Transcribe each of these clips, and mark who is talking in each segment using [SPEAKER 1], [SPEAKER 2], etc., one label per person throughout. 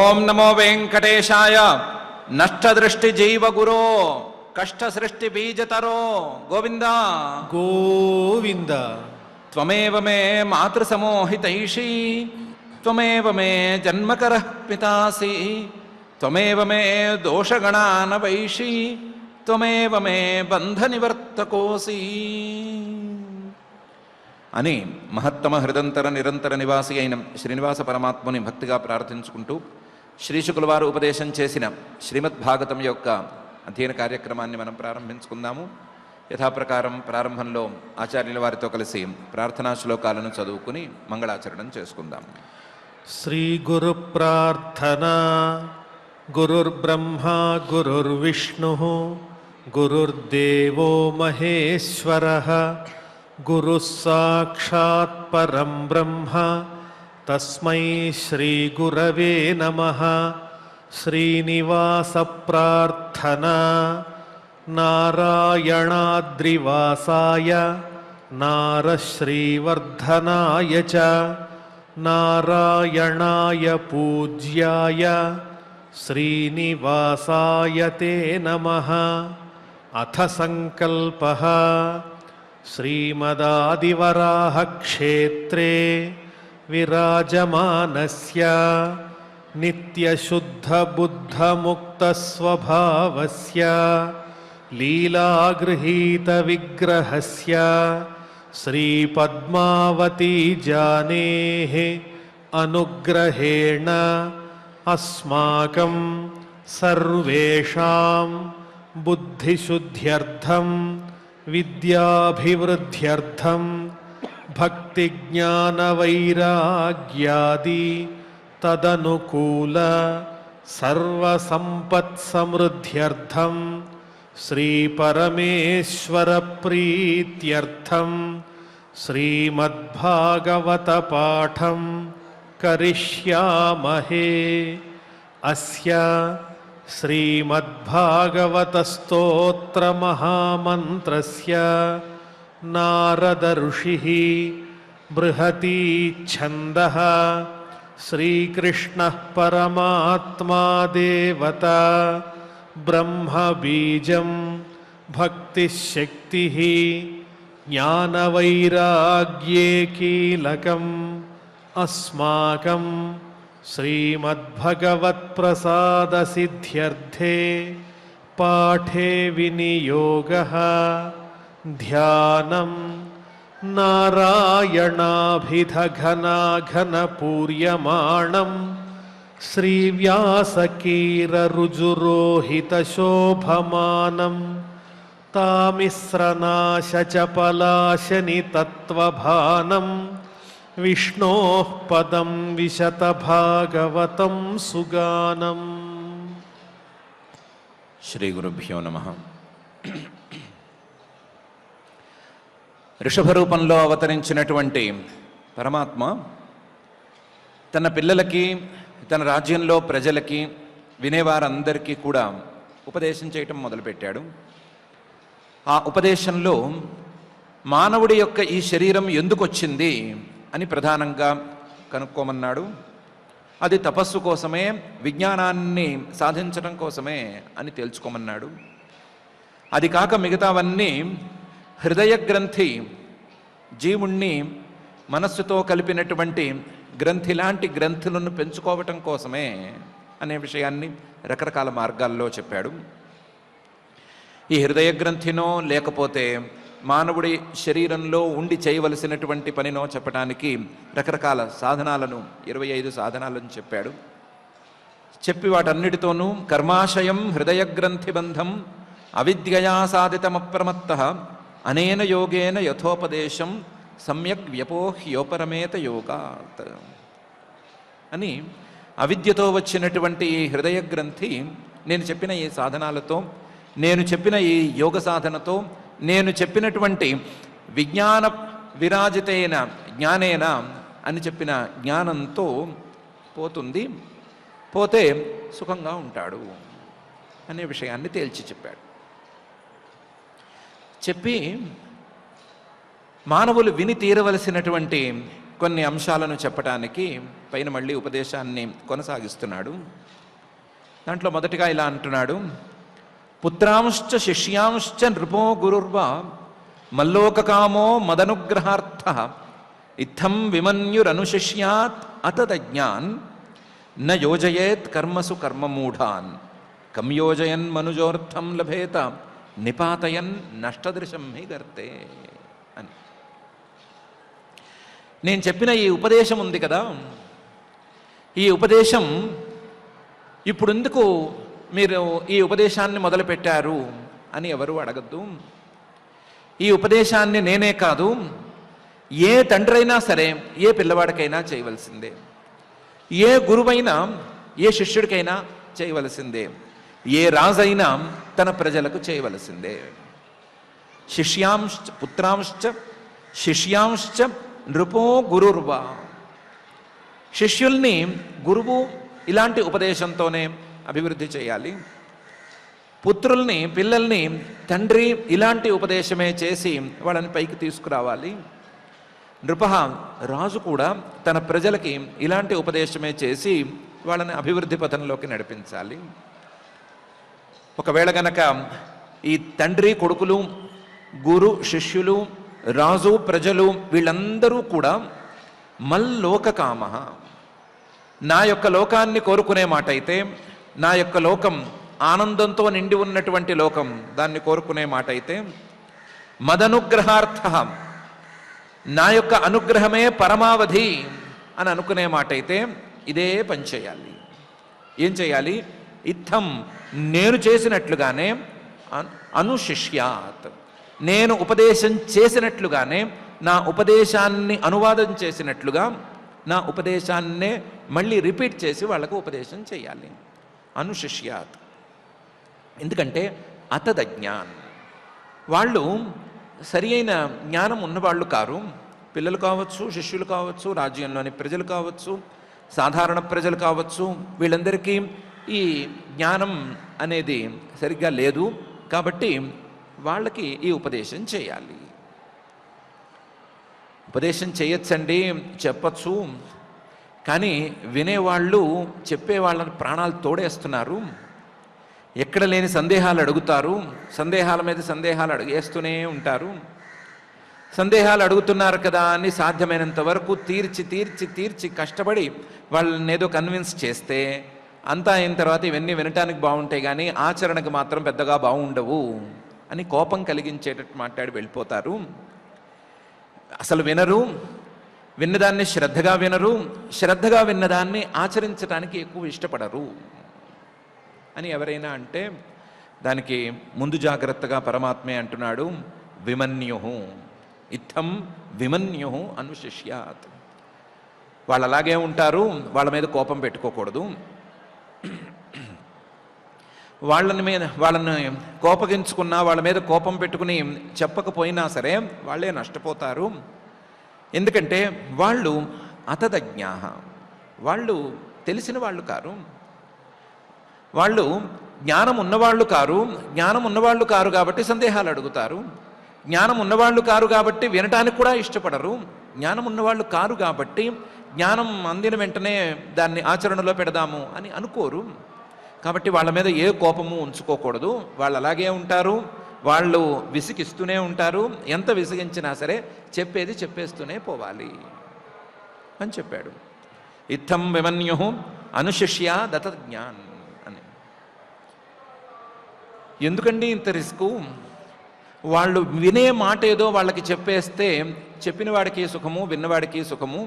[SPEAKER 1] ఓం నమో వెంకటేశాయ. నష్టదృష్టి జీవ గురో కష్ట సృష్టి బీజతరో గోవింద
[SPEAKER 2] గోవింద.
[SPEAKER 1] త్వమేవ మే మాతృసమోహితైషీ త్వమేవ మే జన్మకరః పితాసి త్వమేవ మే దోషగణానవైషీ త్వమేవ మే బంధనివర్తకోసి అని మహత్తమ హృదంతర నిరంతర నివాసి అయిన శ్రీనివాస పరమాత్మని భక్తిగా ప్రార్థించుకుంటూ శ్రీశుకుల వారు ఉపదేశం చేసిన శ్రీమద్భాగవతం యొక్క అధ్యయన కార్యక్రమాన్ని మనం ప్రారంభించుకుందాము. యథాప్రకారం ప్రారంభంలో ఆచార్యుల వారితో కలిసి ప్రార్థనా శ్లోకాలను చదువుకుని మంగళాచరణం చేసుకుందాం.
[SPEAKER 2] శ్రీ గురు ప్రార్థన. గురుర్బ్రహ్మా గురుర్విష్ణు గురుర్దేవో మహేశ్వరః గురుః సాక్షాత్ పరం బ్రహ్మ తస్మై శ్రీ గురవే నమః. శ్రీనివాస ప్రార్థన. నారాయణాద్రివాసాయ నారశ్రీవర్ధనాయ చ నారాయణాయ పూజ్యాయ శ్రీనివాసాయ తే నమః. అథ సంకల్పః. శ్రీమదాదివరాహ క్షేత్రే విరాజమానస్య నిత్యశుద్ధబుద్ధముక్తస్వభావస్య లీలాగృహీతవిగ్రహస్య శ్రీపద్మావతీజానేః అనుగ్రహేణ అస్మాకం సర్వేషాం బుద్ధిశుద్ధ్యర్థం విద్యాభివృద్ధ్యర్థం భక్తిజ్ఞానవైరాగ్యాది తదనుకూల సర్వసంపత్సమృద్ధ్యర్థం శ్రీపరమేశ్వర ప్రీత్యర్థం శ్రీమద్భాగవత పాఠం కరిష్యామహే. అస్య శ్రీమద్భాగవత స్తోత్ర మహామంత్రస్య నారద ఋషిః బృహతీ ఛందః శ్రీకృష్ణః పరమాత్మా దేవత బ్రహ్మ బీజం భక్తిశక్తిః జ్ఞానవైరాగ్యే కీలకం అస్మాకం శ్రీమద్భగవత్ప్రసాదసిద్ధ్యర్థే పాఠే వినియోగః. ధ్యానం నారాయణాభిధఘనాఘనపూర్యమాణం శ్రీవ్యాసకీరరుజురోహితశోభమానం తామిశ్రనాశచపలాశని తత్వభానం విష్ణోః పదం విశతభాగవతం సుగానం.
[SPEAKER 1] శ్రీ గురుభ్యో నమః. ఋషభ రూపంలో అవతరించినటువంటి పరమాత్మ తన పిల్లలకి, తన రాజ్యంలో ప్రజలకి, వినేవారందరికీ కూడా ఉపదేశం చేయటం మొదలుపెట్టాడు. ఆ ఉపదేశంలో మానవుడి యొక్క ఈ శరీరం ఎందుకు వచ్చింది అని ప్రధానంగా కనుక్కోమన్నాడు. అది తపస్సు కోసమే, విజ్ఞానాన్ని సాధించడం కోసమే అని తెలుసుకోమన్నాడు. అది కాక మిగతావన్నీ హృదయ గ్రంథి, జీవుణ్ణి మనస్సుతో కలిపినటువంటి గ్రంథి లాంటి గ్రంథులను పెంచుకోవటం కోసమే అనే విషయాన్ని రకరకాల మార్గాల్లో చెప్పాడు. ఈ హృదయ గ్రంథినో లేకపోతే మానవుడి శరీరంలో ఉండి చేయవలసినటువంటి పనినో చెప్పడానికి రకరకాల సాధనాలను, 25 సాధనాలను చెప్పాడు. చెప్పి వాటన్నిటితోనూ కర్మాశయం హృదయ గ్రంథి బంధం అవిద్యయా సాధితమప్రమత్తః అనేన యోగేన యథోపదేశం సమ్యక్ వ్యపోహ్యోపరమేత యోగాత్ అని అవిద్యతో వచ్చినటువంటి ఈ హృదయ గ్రంథి నేను చెప్పిన ఈ సాధనాలతో, నేను చెప్పిన ఈ యోగ సాధనతో, నేను చెప్పినటువంటి విజ్ఞాన విరాజితైన జ్ఞానేన అని చెప్పిన జ్ఞానంతో పోతుంది, పోతే సుఖంగా ఉంటాడు అనే విషయాన్ని తేల్చి చెప్పాడు. చెప్పి మానవులు విని తీరవలసినటువంటి కొన్ని అంశాలను చెప్పటానికి పైన మళ్ళీ ఉపదేశాన్ని కొనసాగిస్తున్నాడు. దాంట్లో మొదటిగా ఇలా అంటున్నాడు, పుత్రాంశ్చ శిష్యాంశ్చ నృపో గురుర్వా మల్లోకకామో మదనుగ్రహార్థ ఇత్థం విమన్యురనుశిష్యాత్ అతదజ్ఞాన్ న యోజయేత్ కర్మసు కర్మమూఢాన్ కం యోజయన్ మనుజోర్థం లభేత నిపాతయన్ నష్టదృశం హి గర్తే అని. నేను చెప్పిన ఈ ఉపదేశం ఉంది కదా, ఈ ఉపదేశం ఇప్పుడు ఎందుకు మీరు ఈ ఉపదేశాన్ని మొదలుపెట్టారు అని ఎవరు అడగద్దు. ఈ ఉపదేశాన్ని నేనే కాదు, ఏ తండ్రి అయినా సరే ఏ పిల్లవాడికైనా చేయవలసిందే, ఏ గురువైనా ఏ శిష్యుడికైనా చేయవలసిందే, ఏ రాజైనా తన ప్రజలకు చేయవలసిందే. శిష్యాంశ్చ పుత్రాంశ్చ శిష్యాంశ్చ నృపో గురుర్వా. శిష్యుల్ని గురువు ఇలాంటి ఉపదేశంతోనే అభివృద్ధి చేయాలి. పుత్రుల్ని పిల్లల్ని తండ్రి ఇలాంటి ఉపదేశమే చేసి వాళ్ళని పైకి తీసుకురావాలి. నృప రాజు కూడా తన ప్రజలకి ఇలాంటి ఉపదేశమే చేసి వాళ్ళని అభివృద్ధి పథంలోకి నడిపించాలి. ఒకవేళ గనక ఈ తండ్రి కొడుకులు, గురు శిష్యులు, రాజు ప్రజలు వీళ్ళందరూ కూడా మల్లోకకామ, నా యొక్క లోకాన్ని కోరుకునే మాట అయితే, నా యొక్క లోకం ఆనందంతో నిండి ఉన్నటువంటి లోకం దాన్ని కోరుకునే మాట అయితే, మదనుగ్రహార్థ, నా యొక్క అనుగ్రహమే పరమావధి అని అనుకునే మాట అయితే ఇదే పని చేయాలి. ఏం చేయాలి? ఇత్థం, నేను చేసినట్లుగానే, అనుశిష్యాత్, నేను ఉపదేశం చేసినట్లుగానే, నా ఉపదేశాన్ని అనువాదం చేసినట్లుగా నా ఉపదేశాన్నే మళ్ళీ రిపీట్ చేసి వాళ్ళకు ఉపదేశం చేయాలి. అనుశిష్యాత్. ఎందుకంటే అతదజ్ఞాన్, వాళ్ళు సరి అయిన జ్ఞానం ఉన్నవాళ్ళు కారు. పిల్లలు కావచ్చు, శిష్యులు కావచ్చు, రాజ్యంలోని ప్రజలు కావచ్చు, సాధారణ ప్రజలు కావచ్చు, వీళ్ళందరికీ ఈ జ్ఞానం అనేది సరిగ్గా లేదు. కాబట్టి వాళ్ళకి ఈ ఉపదేశం చేయాలి. ఉపదేశం చేయొచ్చండి, చెప్పచ్చు, కానీ వినేవాళ్ళు చెప్పే వాళ్ళని ప్రాణాలు తోడేస్తున్నారు. ఎక్కడ లేని సందేహాలు అడుగుతారు, సందేహాల మీద సందేహాలు వేస్తూనే ఉంటారు. సందేహాలు అడుగుతున్నారు కదా అని సాధ్యమైనంత వరకు తీర్చి తీర్చి తీర్చి కష్టపడి వాళ్ళని ఏదో కన్విన్స్ చేస్తే అంతా అయిన తర్వాత ఇవన్నీ వినటానికి బాగుంటాయి కానీ ఆచరణకు మాత్రం పెద్దగా బాగుండవు అని కోపం కలిగించేటట్టు మాట్లాడి వెళ్ళిపోతారు. అసలు వినరు, విన్నదాన్ని శ్రద్ధగా వినరు, శ్రద్ధగా విన్నదాన్ని ఆచరించడానికి ఎక్కువ ఇష్టపడరు అని ఎవరైనా అంటే దానికి ముందు జాగ్రత్తగా పరమాత్మే అంటున్నాడు, విమన్యు ఇత్థం విమన్యు అనుశిష్యాత్. వాళ్ళు అలాగే ఉంటారు, వాళ్ళ మీద కోపం పెట్టుకోకూడదు. వాళ్ళని కోపగించుకున్నా, వాళ్ళ మీద కోపం పెట్టుకుని చెప్పకపోయినా సరే వాళ్ళే నష్టపోతారు. ఎందుకంటే వాళ్ళు అతదజ్ఞాః, వాళ్ళు తెలిసిన వాళ్ళు కారు, వాళ్ళు జ్ఞానం ఉన్నవాళ్ళు కారు. జ్ఞానం ఉన్నవాళ్ళు కారు కాబట్టి సందేహాలు అడుగుతారు. జ్ఞానం ఉన్నవాళ్ళు కారు కాబట్టి వినటానికి కూడా ఇష్టపడరు. జ్ఞానం ఉన్నవాళ్ళు కారు కాబట్టి జ్ఞానం అందిన వెంటనే దాన్ని ఆచరణలో పెడదాము అని అనుకోరు. కాబట్టి వాళ్ళ మీద ఏ కోపము ఉంచుకోకూడదు. వాళ్ళు అలాగే ఉంటారు, వాళ్ళు విసిగిస్తూనే ఉంటారు. ఎంత విసిగించినా సరే చెప్పేది చెప్పేస్తూనే పోవాలి అని చెప్పాడు. ఇత్థం విమన్యు అనుశిష్య దత జ్ఞాన్ అని. ఎందుకండి ఇంత రిస్కు? వాళ్ళు వినే మాట ఏదో వాళ్ళకి చెప్పేస్తే చెప్పిన వాడికి సుఖము, విన్నవాడికి సుఖము.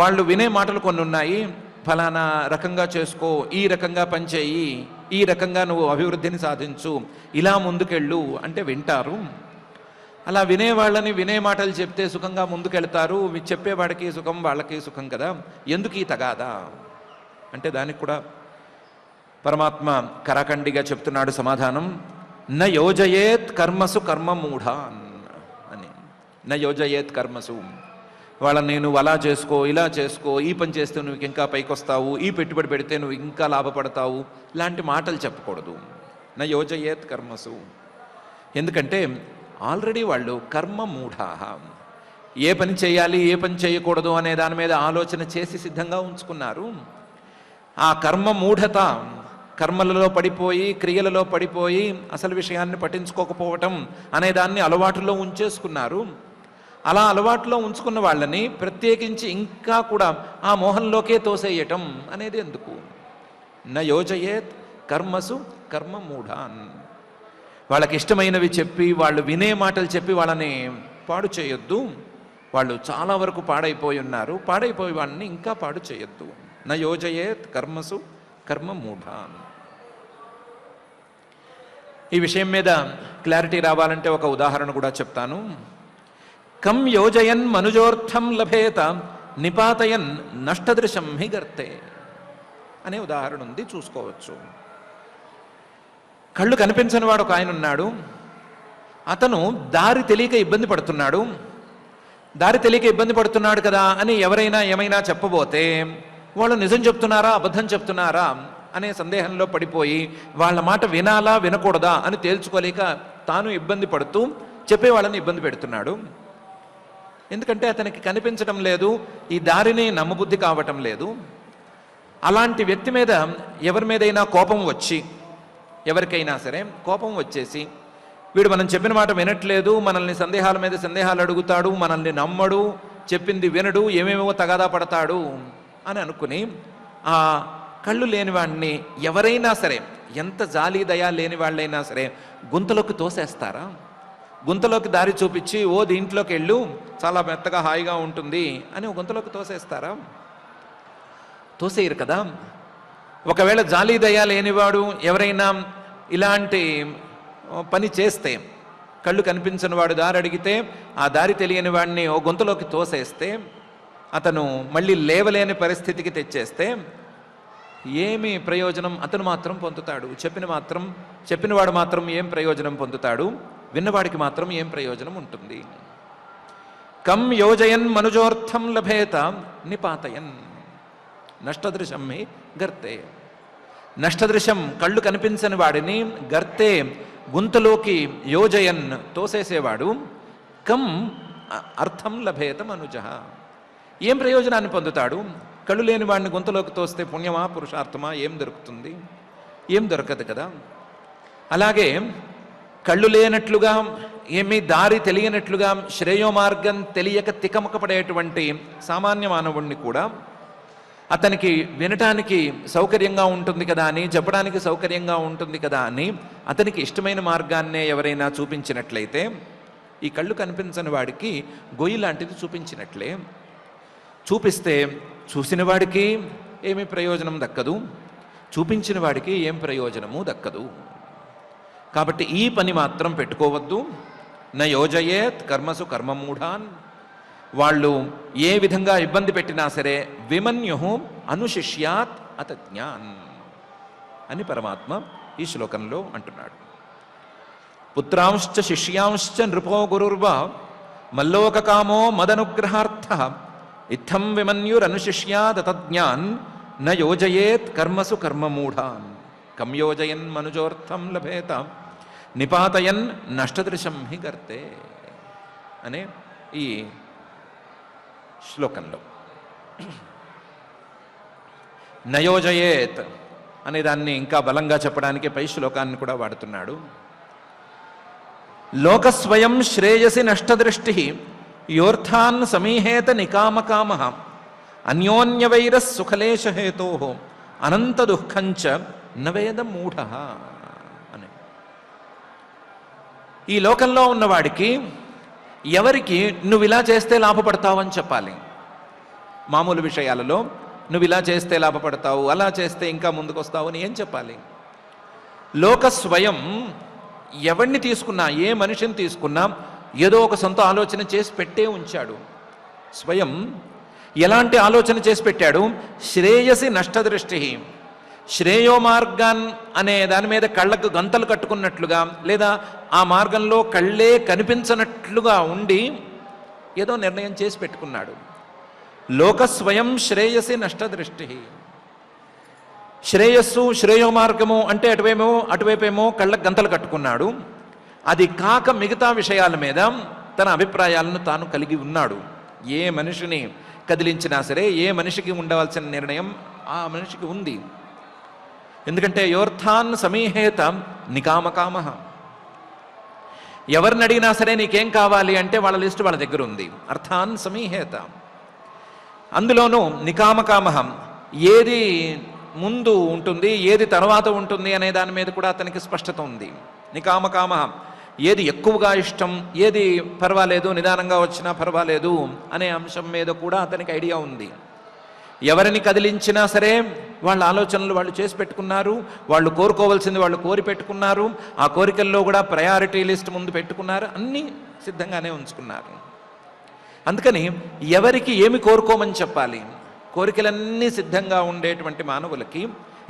[SPEAKER 1] వాళ్ళు వినే మాటలు కొన్ని ఉన్నాయి, ఫలానా రకంగా చేసుకో, ఈ రకంగా పనిచేయి, ఈ రకంగా నువ్వు అభివృద్ధిని సాధించు, ఇలా ముందుకెళ్ళు అంటే వింటారు. అలా వినేవాళ్ళని వినే మాటలు చెప్తే సుఖంగా ముందుకెళ్తారు. చెప్పేవాడికి సుఖం, వాళ్ళకి సుఖం కదా. ఎందుకు ఈ తగాదా అంటే దానికి కూడా పరమాత్మ కరాఖండిగా చెప్తున్నాడు సమాధానం. న యోజయేత్ కర్మసు కర్మమూఢాన్ అని. న యోజయేత్ కర్మసు, వాళ్ళని నేను అలా చేసుకో, ఇలా చేసుకో, ఈ పని చేస్తే నువ్వు ఇంకా పైకి వస్తావు, ఈ పెట్టుబడి పెడితే నువ్వు ఇంకా లాభపడతావు, ఇలాంటి మాటలు చెప్పకూడదు. నా యోజయేత్ కర్మసు. ఎందుకంటే ఆల్రెడీ వాళ్ళు కర్మ మూఢాహ, ఏ పని చేయాలి ఏ పని చేయకూడదు అనే దాని మీద ఆలోచన చేసి సిద్ధంగా ఉంచుకున్నారు. ఆ కర్మ మూఢత, కర్మలలో పడిపోయి క్రియలలో పడిపోయి అసలు విషయాన్ని పట్టించుకోకపోవటం అనే దాన్ని అలవాటులో ఉంచేసుకున్నారు. అలా అలవాటులో ఉంచుకున్న వాళ్ళని ప్రత్యేకించి ఇంకా కూడా ఆ మోహంలోకే తోసేయటం అనేది ఎందుకు? న యోజయేత్ కర్మసు కర్మ మూఢాన్. వాళ్ళకి ఇష్టమైనవి చెప్పి వాళ్ళు వినే మాటలు చెప్పి వాళ్ళని పాడు చేయొద్దు. వాళ్ళు చాలా వరకు పాడైపోయి ఉన్నారు. పాడైపోయి వాళ్ళని ఇంకా పాడు చేయొద్దు. న యోజయేత్ కర్మసు కర్మ మూఢాన్. ఈ విషయం మీద క్లారిటీ రావాలంటే ఒక ఉదాహరణ కూడా చెప్తాను. కం యోజయన్ మనుజోర్థం లభేత నిపాతయన్ నష్టదృశం హి గర్తే అనే ఉదాహరణ ఉంది, చూసుకోవచ్చు. కళ్ళు కనిపించని వాడు ఒక ఆయన ఉన్నాడు. అతను దారి తెలియక ఇబ్బంది పడుతున్నాడు. దారి తెలియక ఇబ్బంది పడుతున్నాడు కదా అని ఎవరైనా ఏమైనా చెప్పబోతే వాళ్ళు నిజం చెప్తున్నారా అబద్ధం చెప్తున్నారా అనే సందేహంలో పడిపోయి వాళ్ళ మాట వినాలా వినకూడదా అని తేల్చుకోలేక తాను ఇబ్బంది పడుతూ చెప్పే వాళ్ళని ఇబ్బంది పెడుతున్నాడు. ఎందుకంటే అతనికి కనిపించడం లేదు, ఈ దారిని నమ్మబుద్ధి కావటం లేదు. అలాంటి వ్యక్తి మీద ఎవరి మీదైనా కోపం వచ్చి, ఎవరికైనా సరే కోపం వచ్చేసి వీడు మనం చెప్పిన మాట వినట్లేదు, మనల్ని సందేహాల మీద సందేహాలు అడుగుతాడు, మనల్ని నమ్మడు, చెప్పింది వినడు, ఏమేమో తగాదా పడతాడు అని అనుకుని ఆ కళ్ళు లేనివాడిని ఎవరైనా సరే, ఎంత జాలి దయా లేని వాళ్ళైనా సరే గుంతలోకి తోసేస్తారా? గుంతలోకి దారి చూపించి ఓ దీంట్లోకి వెళ్ళు చాలా మెత్తగా హాయిగా ఉంటుంది అని గుంతలోకి తోసేస్తారా? తోసేయరు కదా. ఒకవేళ జాలి దయా లేనివాడు ఎవరైనా ఇలాంటి పని చేస్తే, కళ్ళు కనిపించని వాడు దారి అడిగితే ఆ దారి తెలియని వాడిని ఓ గుంతలోకి తోసేస్తే, అతను మళ్ళీ లేవలేని పరిస్థితికి తెచ్చేస్తే ఏమి ప్రయోజనం? అతను మాత్రం పొందుతాడు. చెప్పినవాడు మాత్రం ఏం ప్రయోజనం పొందుతాడు? విన్నవాడికి మాత్రం ఏం ప్రయోజనం ఉంటుంది? కం యోజయన్ మనుజోర్థం లభేత నిపాతయన్ నష్టదృశం హి గర్తే. నష్టదృశం కళ్ళు కనిపించని వాడిని గర్తే గుంతలోకి యోజయన్ తోసేసేవాడు. కం అర్థం లభేత మనుజ. ఏం ప్రయోజనాన్ని పొందుతాడు? కళ్ళు లేని వాడిని గుంతలోకి తోస్తే పుణ్యమా పురుషార్థమా? ఏం దొరుకుతుంది? ఏం దొరకదు కదా. అలాగే కళ్ళు లేనట్లుగా, ఏమీ దారి తెలియనట్లుగా, శ్రేయో మార్గం తెలియక తికమకపడేటువంటి సామాన్య మానవుణ్ణి కూడా అతనికి వినటానికి సౌకర్యంగా ఉంటుంది కదా అని, చెప్పడానికి సౌకర్యంగా ఉంటుంది కదా అని అతనికి ఇష్టమైన మార్గాన్నే ఎవరైనా చూపించినట్లయితే ఈ కళ్ళు కనిపించని వాడికి గొయ్యి లాంటిది చూపించినట్లే. చూపిస్తే చూసిన వాడికి ఏమీ ప్రయోజనం దక్కదు, చూపించిన వాడికి ఏం ప్రయోజనము దక్కదు. కాబట్టి ఈ పని మాత్రం పెట్టుకోవద్దు. న యోజయేత్ కర్మసు కర్మమూఢాన్. వాళ్ళు ఏ విధంగా ఇబ్బంది పెట్టినా సరే విమన్యు అనుశిష్యాత్ అతజ్ఞాన్ అని పరమాత్మ ఈ శ్లోకంలో అంటున్నాడు. పుత్రాంశ్చ శిష్యాంశ్చ నృపో గురుర్వా మల్లోకకామో మదనుగ్రహార్థ ఇత్థం విమన్యురనుశిష్యాద్ అతజ్ఞాన్ న యోజయేత్ కర్మసు కర్మమూఢాన్. కం యోజయన్ మనుజోర్థం లభేత నిపాతయన్ నష్టదృశం హి గర్తే అనే ఈ శ్లోకంలో నయోజయేత్ అనే దాన్ని ఇంకా బలంగా చెప్పడానికి పై శ్లోకాన్ని కూడా వాడుతున్నాడు. లోకస్వయం శ్రేయసి నష్టదృష్టి యోర్థాన్ సమీహేత నికామకామ అన్యోన్యవైర సుఖలేశహేతో అనంత దుఃఖంచ నవేద మూఢ అని. ఈ లోకంలో ఉన్నవాడికి ఎవరికి నువ్వు ఇలా చేస్తే లాభపడతావని చెప్పాలి. మామూలు విషయాలలో నువ్వు ఇలా చేస్తే లాభపడతావు, అలా చేస్తే ఇంకా ముందుకు వస్తావు అని ఏం చెప్పాలి? లోక స్వయం ఎవరిని తీసుకున్నా, ఏ మనిషిని తీసుకున్నా ఏదో ఒక సొంత ఆలోచన చేసి పెట్టే ఉంచాడు. స్వయం ఎలాంటి ఆలోచన చేసి పెట్టాడు? శ్రేయసి నష్టదృష్టి. శ్రేయో మార్గాన్ అనే దాని మీద కళ్ళకు గంతలు కట్టుకున్నట్లుగా, లేదా ఆ మార్గంలో కళ్ళే కనిపించనట్లుగా ఉండి ఏదో నిర్ణయం చేసి పెట్టుకున్నాడు. లోక స్వయం శ్రేయసి నష్టదృష్టి. శ్రేయస్సు శ్రేయో మార్గము అంటే అటువైపేమో కళ్ళకు గంతలు కట్టుకున్నాడు. అది కాక మిగతా విషయాల మీద తన అభిప్రాయాలను తాను కలిగి ఉన్నాడు. ఏ మనిషిని కదిలించినా సరే, ఏ మనిషికి ఉండవలసిన నిర్ణయం ఆ మనిషికి ఉంది. ఎందుకంటే యోర్థాన్ సమీహేత నికామకామ. ఎవరిని అడిగినా సరే నీకేం కావాలి అంటే వాళ్ళ లిస్టు వాళ్ళ దగ్గర ఉంది. అర్థాన్ సమీహేత. అందులోనూ నికామకామ, ఏది ముందు ఉంటుంది ఏది తర్వాత ఉంటుంది అనే దాని మీద కూడా అతనికి స్పష్టత ఉంది. నికామకామ, ఏది ఎక్కువగా ఇష్టం, ఏది పర్వాలేదు నిదానంగా వచ్చినా పర్వాలేదు అనే అంశం మీద కూడా అతనికి ఐడియా ఉంది. ఎవరిని కదిలించినా సరే వాళ్ళ ఆలోచనలు వాళ్ళు చేసి పెట్టుకున్నారు, వాళ్ళు కోరుకోవాల్సింది వాళ్ళు కోరి పెట్టుకున్నారు, ఆ కోరికల్లో కూడా ప్రయారిటీ లిస్ట్ ముందు పెట్టుకున్నారు, అన్నీ సిద్ధంగానే ఉంచుకున్నారు. అందుకని ఎవరికి ఏమి కోరుకోమని చెప్పాలి? కోరికలన్నీ సిద్ధంగా ఉండేటువంటి మానవులకి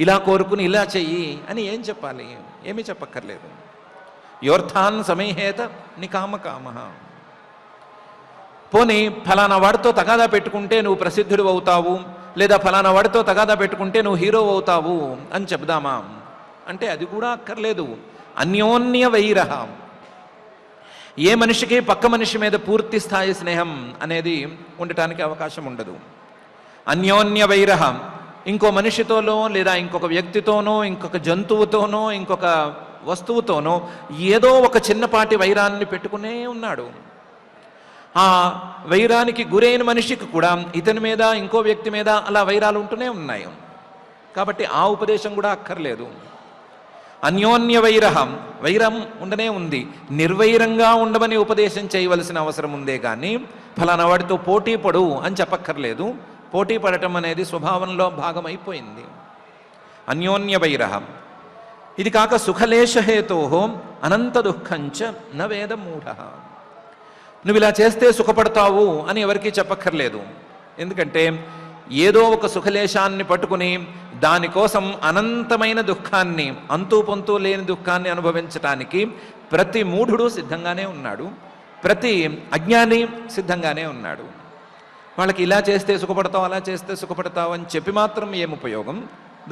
[SPEAKER 1] ఇలా కోరుకుని ఇలా చెయ్యి అని ఏం చెప్పాలి? ఏమీ చెప్పక్కర్లేదు. యోర్థాన్ సమీహేత నికామకామ. పోనీ ఫలానా వాడితో తగాదా పెట్టుకుంటే నువ్వు ప్రసిద్ధుడు అవుతావు, లేదా ఫలానా వాడితో తగాదా పెట్టుకుంటే నువ్వు హీరో అవుతావు అని చెప్దామా అంటే అది కూడా అక్కర్లేదు. అన్యోన్య వైరహ. ఏ మనిషికి పక్క మనిషి మీద పూర్తి స్థాయి స్నేహం అనేది ఉండటానికి అవకాశం ఉండదు. అన్యోన్య వైరహ. ఇంకో మనిషితోనో లేదా ఇంకొక వ్యక్తితోనో ఇంకొక జంతువుతోనో ఇంకొక వస్తువుతోనో ఏదో ఒక చిన్నపాటి వైరాన్ని పెట్టుకునే ఉన్నాడు. ఆ వైరానికి గురైన మనిషికి కూడా ఇతని మీద ఇంకో వ్యక్తి మీద అలా వైరాలు ఉంటూనే ఉన్నాయి. కాబట్టి ఆ ఉపదేశం కూడా అక్కర్లేదు. అన్యోన్య వైరహం, వైరం ఉండనే ఉంది. నిర్వైరంగా ఉండమని ఉపదేశం చేయవలసిన అవసరం ఉందే కానీ ఫలానా వాడితో పోటీ పడు అని చెప్పక్కర్లేదు. పోటీ పడటం అనేది స్వభావంలో భాగమైపోయింది. అన్యోన్య వైరహం. ఇది కాక సుఖలేశహేతో అనంత దుఃఖంచ న వేద మూఢ. నువ్వు ఇలా చేస్తే సుఖపడతావు అని ఎవరికీ చెప్పక్కర్లేదు. ఎందుకంటే ఏదో ఒక సుఖలేశాన్ని పట్టుకుని దానికోసం అనంతమైన దుఃఖాన్ని, అంతూ పొంతూ లేని దుఃఖాన్ని అనుభవించటానికి ప్రతి మూఢుడు సిద్ధంగానే ఉన్నాడు, ప్రతి అజ్ఞాని సిద్ధంగానే ఉన్నాడు. వాళ్ళకి ఇలా చేస్తే సుఖపడతావు, అలా చేస్తే సుఖపడతావు అని చెప్పి మాత్రం ఏం ఉపయోగం?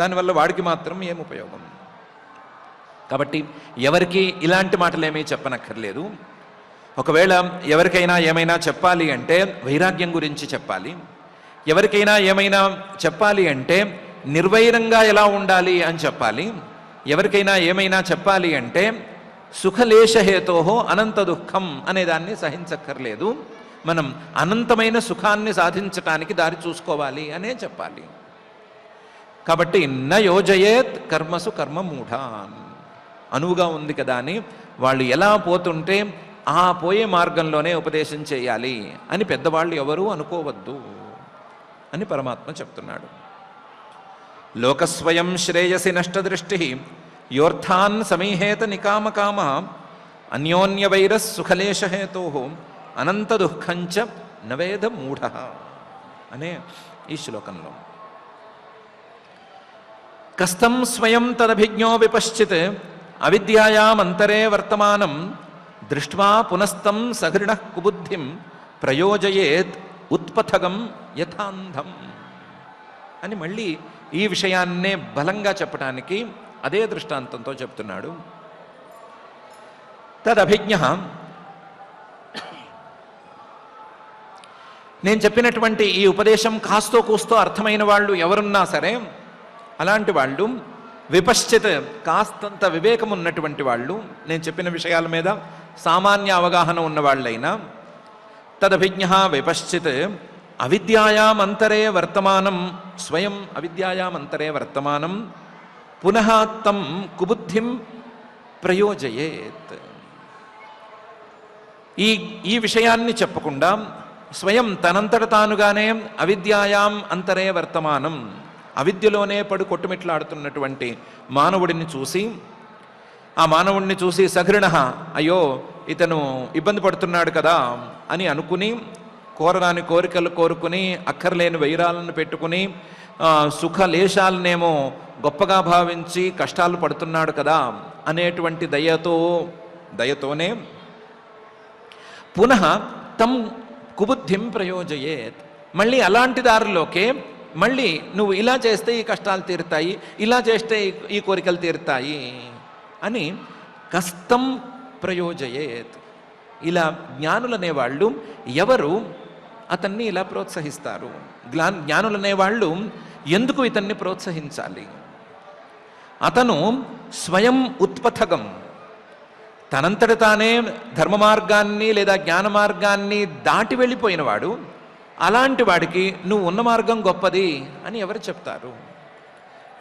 [SPEAKER 1] దానివల్ల వాడికి మాత్రం ఏం ఉపయోగం? కాబట్టి ఎవరికి ఇలాంటి మాటలేమీ చెప్పనక్కర్లేదు. ఒకవేళ ఎవరికైనా ఏమైనా చెప్పాలి అంటే వైరాగ్యం గురించి చెప్పాలి. ఎవరికైనా ఏమైనా చెప్పాలి అంటే నిర్వైరంగా ఎలా ఉండాలి అని చెప్పాలి. ఎవరికైనా ఏమైనా చెప్పాలి అంటే సుఖలేశహేతో అనంత దుఃఖం అనేదాన్ని సహించక్కర్లేదు. మనం అనంతమైన సుఖాన్ని సాధించటానికి దారి చూసుకోవాలి అనే చెప్పాలి. కాబట్టి న యోజయేత్ కర్మసు కర్మ మూఢాన్. అనువుగా ఉంది కదా అని వాళ్ళు ఎలా పోతుంటే ఆ పోయే మార్గంలోనే ఉపదేశం చేయాలి అని పెద్దవాళ్ళు ఎవరూ అనుకోవద్దు అని పరమాత్మ చెప్తున్నాడు. లోకస్వయం శ్రేయసి నష్టదృష్టి యోర్థాన్ సమీహేత నికామకామ అన్యోన్యవైరస్ సుఖలేశహేతో అనంత దుఃఖంచ నవేద మూఢ అనే ఈ శ్లోకంలో కస్తం స్వయం తదభిజ్ఞో విపశ్చిత్ అవిద్యాయామంతరే వర్తమానం దృష్ట్వా పునస్తం సఘృణ కుబుద్ధిం ప్రయోజయేత్ ఉత్పథగం యథాంధం అని మళ్ళీ ఈ విషయాన్నే బలంగా చెప్పడానికి అదే దృష్టాంతంతో చెప్తున్నాడు. తదభిజ్ఞ, నేను చెప్పినటువంటి ఈ ఉపదేశం కాస్తో కూస్తో అర్థమైన వాళ్ళు ఎవరున్నా సరే అలాంటి వాళ్ళు విపశ్చిత్, కాస్తంత వివేకం ఉన్నటువంటి వాళ్ళు, నేను చెప్పిన విషయాల మీద సామాన్య అవగాహన ఉన్నవాళ్ళైనా తదభిజ్ఞ విపశ్చిత్ అవిద్యాయామంతరే వర్తమానం స్వయం అవిద్యాయామంతరే వర్తమానం పునః తం కుబుద్ధిం ప్రయోజయేత్. ఈ విషయాన్ని చెప్పకుండా స్వయం తనంతట తానుగానే అవిద్యాయాం అంతరే వర్తమానం, అవిద్యలోనే పడు కొట్టుమిట్లాడుతున్నటువంటి మానవుడిని చూసి, ఆ మానవుడిని చూసి సఘృణ, అయ్యో ఇతను ఇబ్బంది పడుతున్నాడు కదా అని అనుకుని, కోరరాని కోరికలు కోరుకుని అక్కర్లేని వైరాలను పెట్టుకుని సుఖలేశాలనేమో గొప్పగా భావించి కష్టాలు పడుతున్నాడు కదా అనేటువంటి దయతోనే పునః తం కుబుద్ధిం ప్రయోజయేత్, మళ్ళీ అలాంటి దారిలోకే మళ్ళీ నువ్వు ఇలా చేస్తే ఈ కష్టాలు తీరుతాయి, ఇలా చేస్తే ఈ కోరికలు తీరుతాయి అని కస్తం ప్రయోజయేత్. ఇలా జ్ఞానులనేవాళ్ళు ఎవరు అతన్ని ఇలా ప్రోత్సహిస్తారు? జ్ఞానులనేవాళ్ళు ఎందుకు ఇతన్ని ప్రోత్సహించాలి? అతను స్వయం ఉత్పథగం, తనంతట తానే ధర్మ మార్గాన్ని లేదా జ్ఞాన మార్గాన్ని దాటి వెళ్ళిపోయినవాడు. అలాంటి వాడికి నువ్వు ఉన్న మార్గం గొప్పది అని ఎవరు చెప్తారు?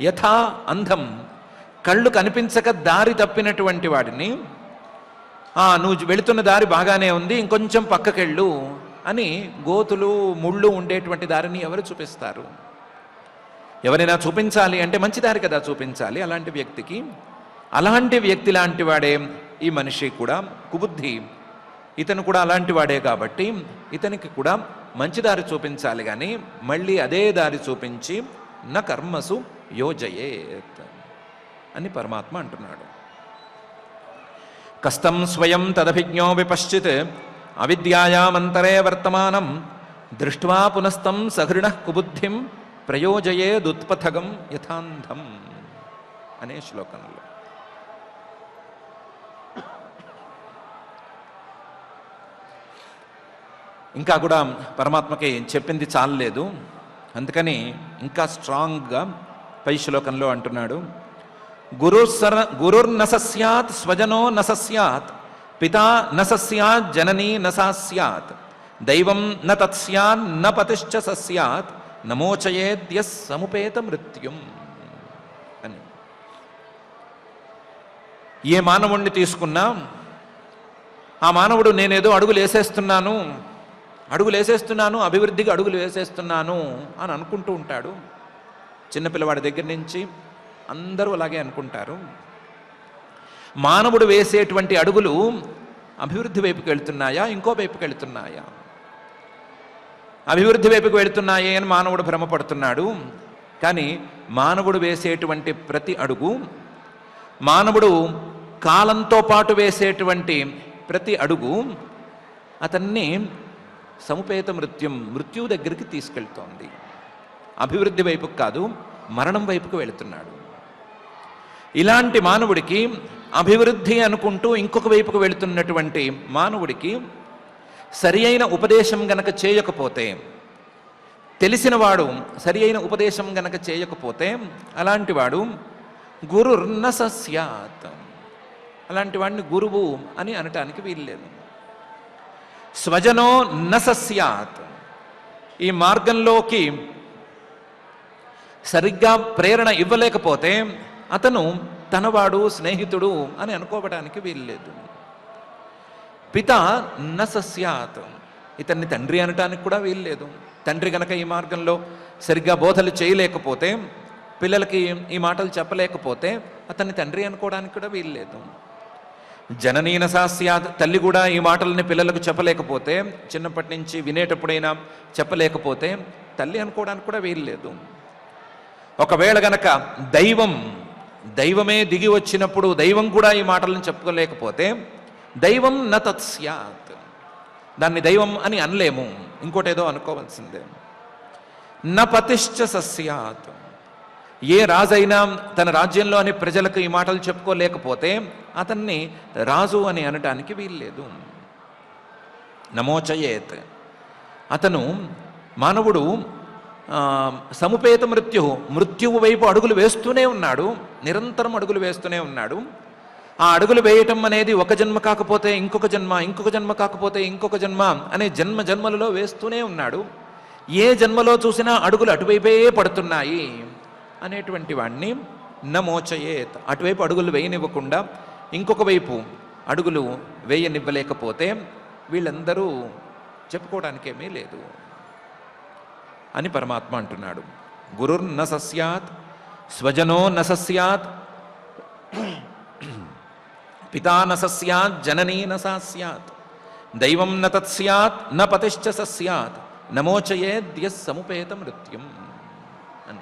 [SPEAKER 1] యథా అంధం, కళ్ళు కనిపించక దారి తప్పినటువంటి వాడిని నువ్వు వెళుతున్న దారి బాగానే ఉంది, ఇంకొంచెం పక్కకెళ్ళు అని గోతులు ముళ్ళు ఉండేటువంటి దారిని ఎవరు చూపిస్తారు? ఎవరైనా చూపించాలి అంటే మంచి దారి కదా చూపించాలి అలాంటి వ్యక్తికి. అలాంటి వ్యక్తి లాంటి వాడే ఈ మనిషి కూడా, కుబుద్ధి. ఇతను కూడా అలాంటి వాడే కాబట్టి ఇతనికి కూడా మంచి దారి చూపించాలి, కానీ మళ్ళీ అదే దారి చూపించి న కర్మసు యోజయేత్ అని పరమాత్మ అంటున్నాడు. కస్తం స్వయం తదభిజ్ఞో విపశ్చిత్ అవిద్యాయామంతరే వర్తమానం దృష్ట్వా పునస్తం సహృణ కుబుద్ధిం ప్రయోజయేదుత్పథగం యథాంధం అనే శ్లోకంలో. ఇంకా కూడా పరమాత్మకి చెప్పింది చాలలేదు, అందుకని ఇంకా స్ట్రాంగ్గా పై శ్లోకంలో అంటున్నాడు. గురుర్న సస్యాత్ స్వజనో న సస్యాత్ పితా న సస్యాత్ జననీ న సా స్యాత్ దైవం న తత్స్యాన్ న పతిశ్చ సస్యాత్ నమోచయేద్య సముపేత మృత్యుం అని. ఏ మానవుణ్ణి తీసుకున్నా ఆ మానవుడు నేనేదో అడుగులు వేసేస్తున్నాను, అభివృద్ధికి అడుగులు వేసేస్తున్నాను అని అనుకుంటూ ఉంటాడు. చిన్నపిల్లవాడి దగ్గర నుంచి అందరూ అలాగే అనుకుంటారు. మానవుడు వేసేటువంటి అడుగులు అభివృద్ధి వైపుకి వెళుతున్నాయా, ఇంకో వైపుకి వెళుతున్నాయా? అభివృద్ధి వైపుకి వెళుతున్నాయే అని మానవుడు భ్రమపడుతున్నాడు. కానీ మానవుడు వేసేటువంటి ప్రతి అడుగు, మానవుడు కాలంతో పాటు వేసేటువంటి ప్రతి అడుగు అతన్ని సముపేత మృత్యువు దగ్గరికి తీసుకెళ్తోంది. అభివృద్ధి వైపుకు కాదు, మరణం వైపుకు వెళుతున్నాడు. ఇలాంటి మానవుడికి, అభివృద్ధి అనుకుంటూ ఇంకొక వైపుకు వెళుతున్నటువంటి మానవుడికి సరి అయిన ఉపదేశం గనక చేయకపోతే, తెలిసినవాడు సరి అయిన ఉపదేశం గనక చేయకపోతే అలాంటి వాడు గురుర్న సస్యాత్, అలాంటి వాడిని గురువు అని అనటానికి వీల్లేదు. స్వజనో న సస్యాత్, ఈ మార్గంలోకి సరిగ్గా ప్రేరణ ఇవ్వలేకపోతే అతను తనవాడు, స్నేహితుడు అని అనుకోవడానికి వీల్లేదు. పిత న సస్యాత్, ఇతన్ని తండ్రి అనటానికి కూడా వీల్లేదు. తండ్రి గనక ఈ మార్గంలో సరిగ్గా బోధలు చేయలేకపోతే, పిల్లలకి ఈ మాటలు చెప్పలేకపోతే అతన్ని తండ్రి అనుకోవడానికి కూడా వీల్లేదు. జననీ న సా స్యాత్, తల్లి కూడా ఈ మాటలని పిల్లలకు చెప్పలేకపోతే, చిన్నప్పటి నుంచి వినేటప్పుడైనా చెప్పలేకపోతే తల్లి అనుకోవడానికి కూడా వీల్లేదు. ఒకవేళ గనక దైవమే దిగి వచ్చినప్పుడు దైవం కూడా ఈ మాటలను చెప్పుకోలేకపోతే దైవం న తత్ స్యాత్, దాన్ని దైవం అని అనలేము, ఇంకోటేదో అనుకోవాల్సిందే. న పతిశ్చ సస్యాత్, ఏ రాజైనా తన రాజ్యంలోని ప్రజలకు ఈ మాటలు చెప్పుకోలేకపోతే అతన్ని రాజు అని అనటానికి వీల్లేదు. నమోచయేత్, అతను మానవుడు సముపేత మృత్యువు వైపు అడుగులు వేస్తూనే ఉన్నాడు, నిరంతరం అడుగులు వేస్తూనే ఉన్నాడు. ఆ అడుగులు వేయటం అనేది ఒక జన్మ కాకపోతే ఇంకొక జన్మ, ఇంకొక జన్మ కాకపోతే ఇంకొక జన్మ అనే జన్మలలో వేస్తూనే ఉన్నాడు. ఏ జన్మలో చూసినా అడుగులు అటువైపే పడుతున్నాయి అనేటువంటి వాణ్ణి నమోచయేత్, అటువైపు అడుగులు వేయనివ్వకుండా ఇంకొక వైపు అడుగులు వేయనివ్వలేకపోతే వీళ్ళందరూ చెప్పుకోవడానికేమీ లేదు అని పరమాత్మ అంటున్నాడు. గురుర్న సస్యాత్ స్వజనో న సస్యాత్ పితా న సస్యాత్ జననీ న సా స్యాత్ దైవం న తత్ స్యాత్ న పతిశ్చ సస్యాత్ నమోచయేద్య సముపేత మృత్యుం అని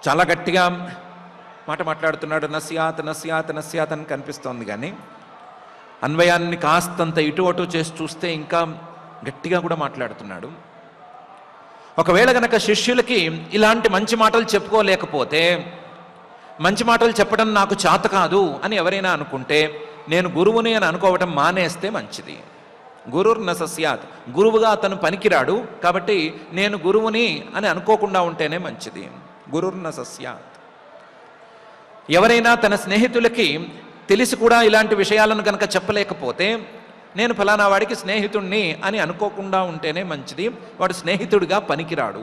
[SPEAKER 1] చాలా గట్టిగా మాట్లాడుతున్నాడు. నస్యాత్ నస్యాత్ నస్యాత్ అని కనిపిస్తోంది, కానీ అన్వయాన్ని కాస్తంత ఇటు అటు చేసి చూస్తే ఇంకా గట్టిగా కూడా మాట్లాడుతున్నాడు. ఒకవేళ గనక శిష్యులకి ఇలాంటి మంచి మాటలు చెప్పుకోలేకపోతే, మంచి మాటలు చెప్పడం నాకు చేత కాదు అని ఎవరైనా అనుకుంటే నేను గురువుని అని అనుకోవటం మానేస్తే మంచిది. గురుర్న సస్యాత్, గురువుగా అతను పనికిరాడు, కాబట్టి నేను గురువుని అని అనుకోకుండా ఉంటేనే మంచిది. గురుర్న సస్యాత్. ఎవరైనా తన స్నేహితులకి తెలిసి కూడా ఇలాంటి విషయాలను కనుక చెప్పలేకపోతే నేను ఫలానా వాడికి స్నేహితుణ్ణి అని అనుకోకుండా ఉంటేనే మంచిది. వాడు స్నేహితుడిగా పనికిరాడు.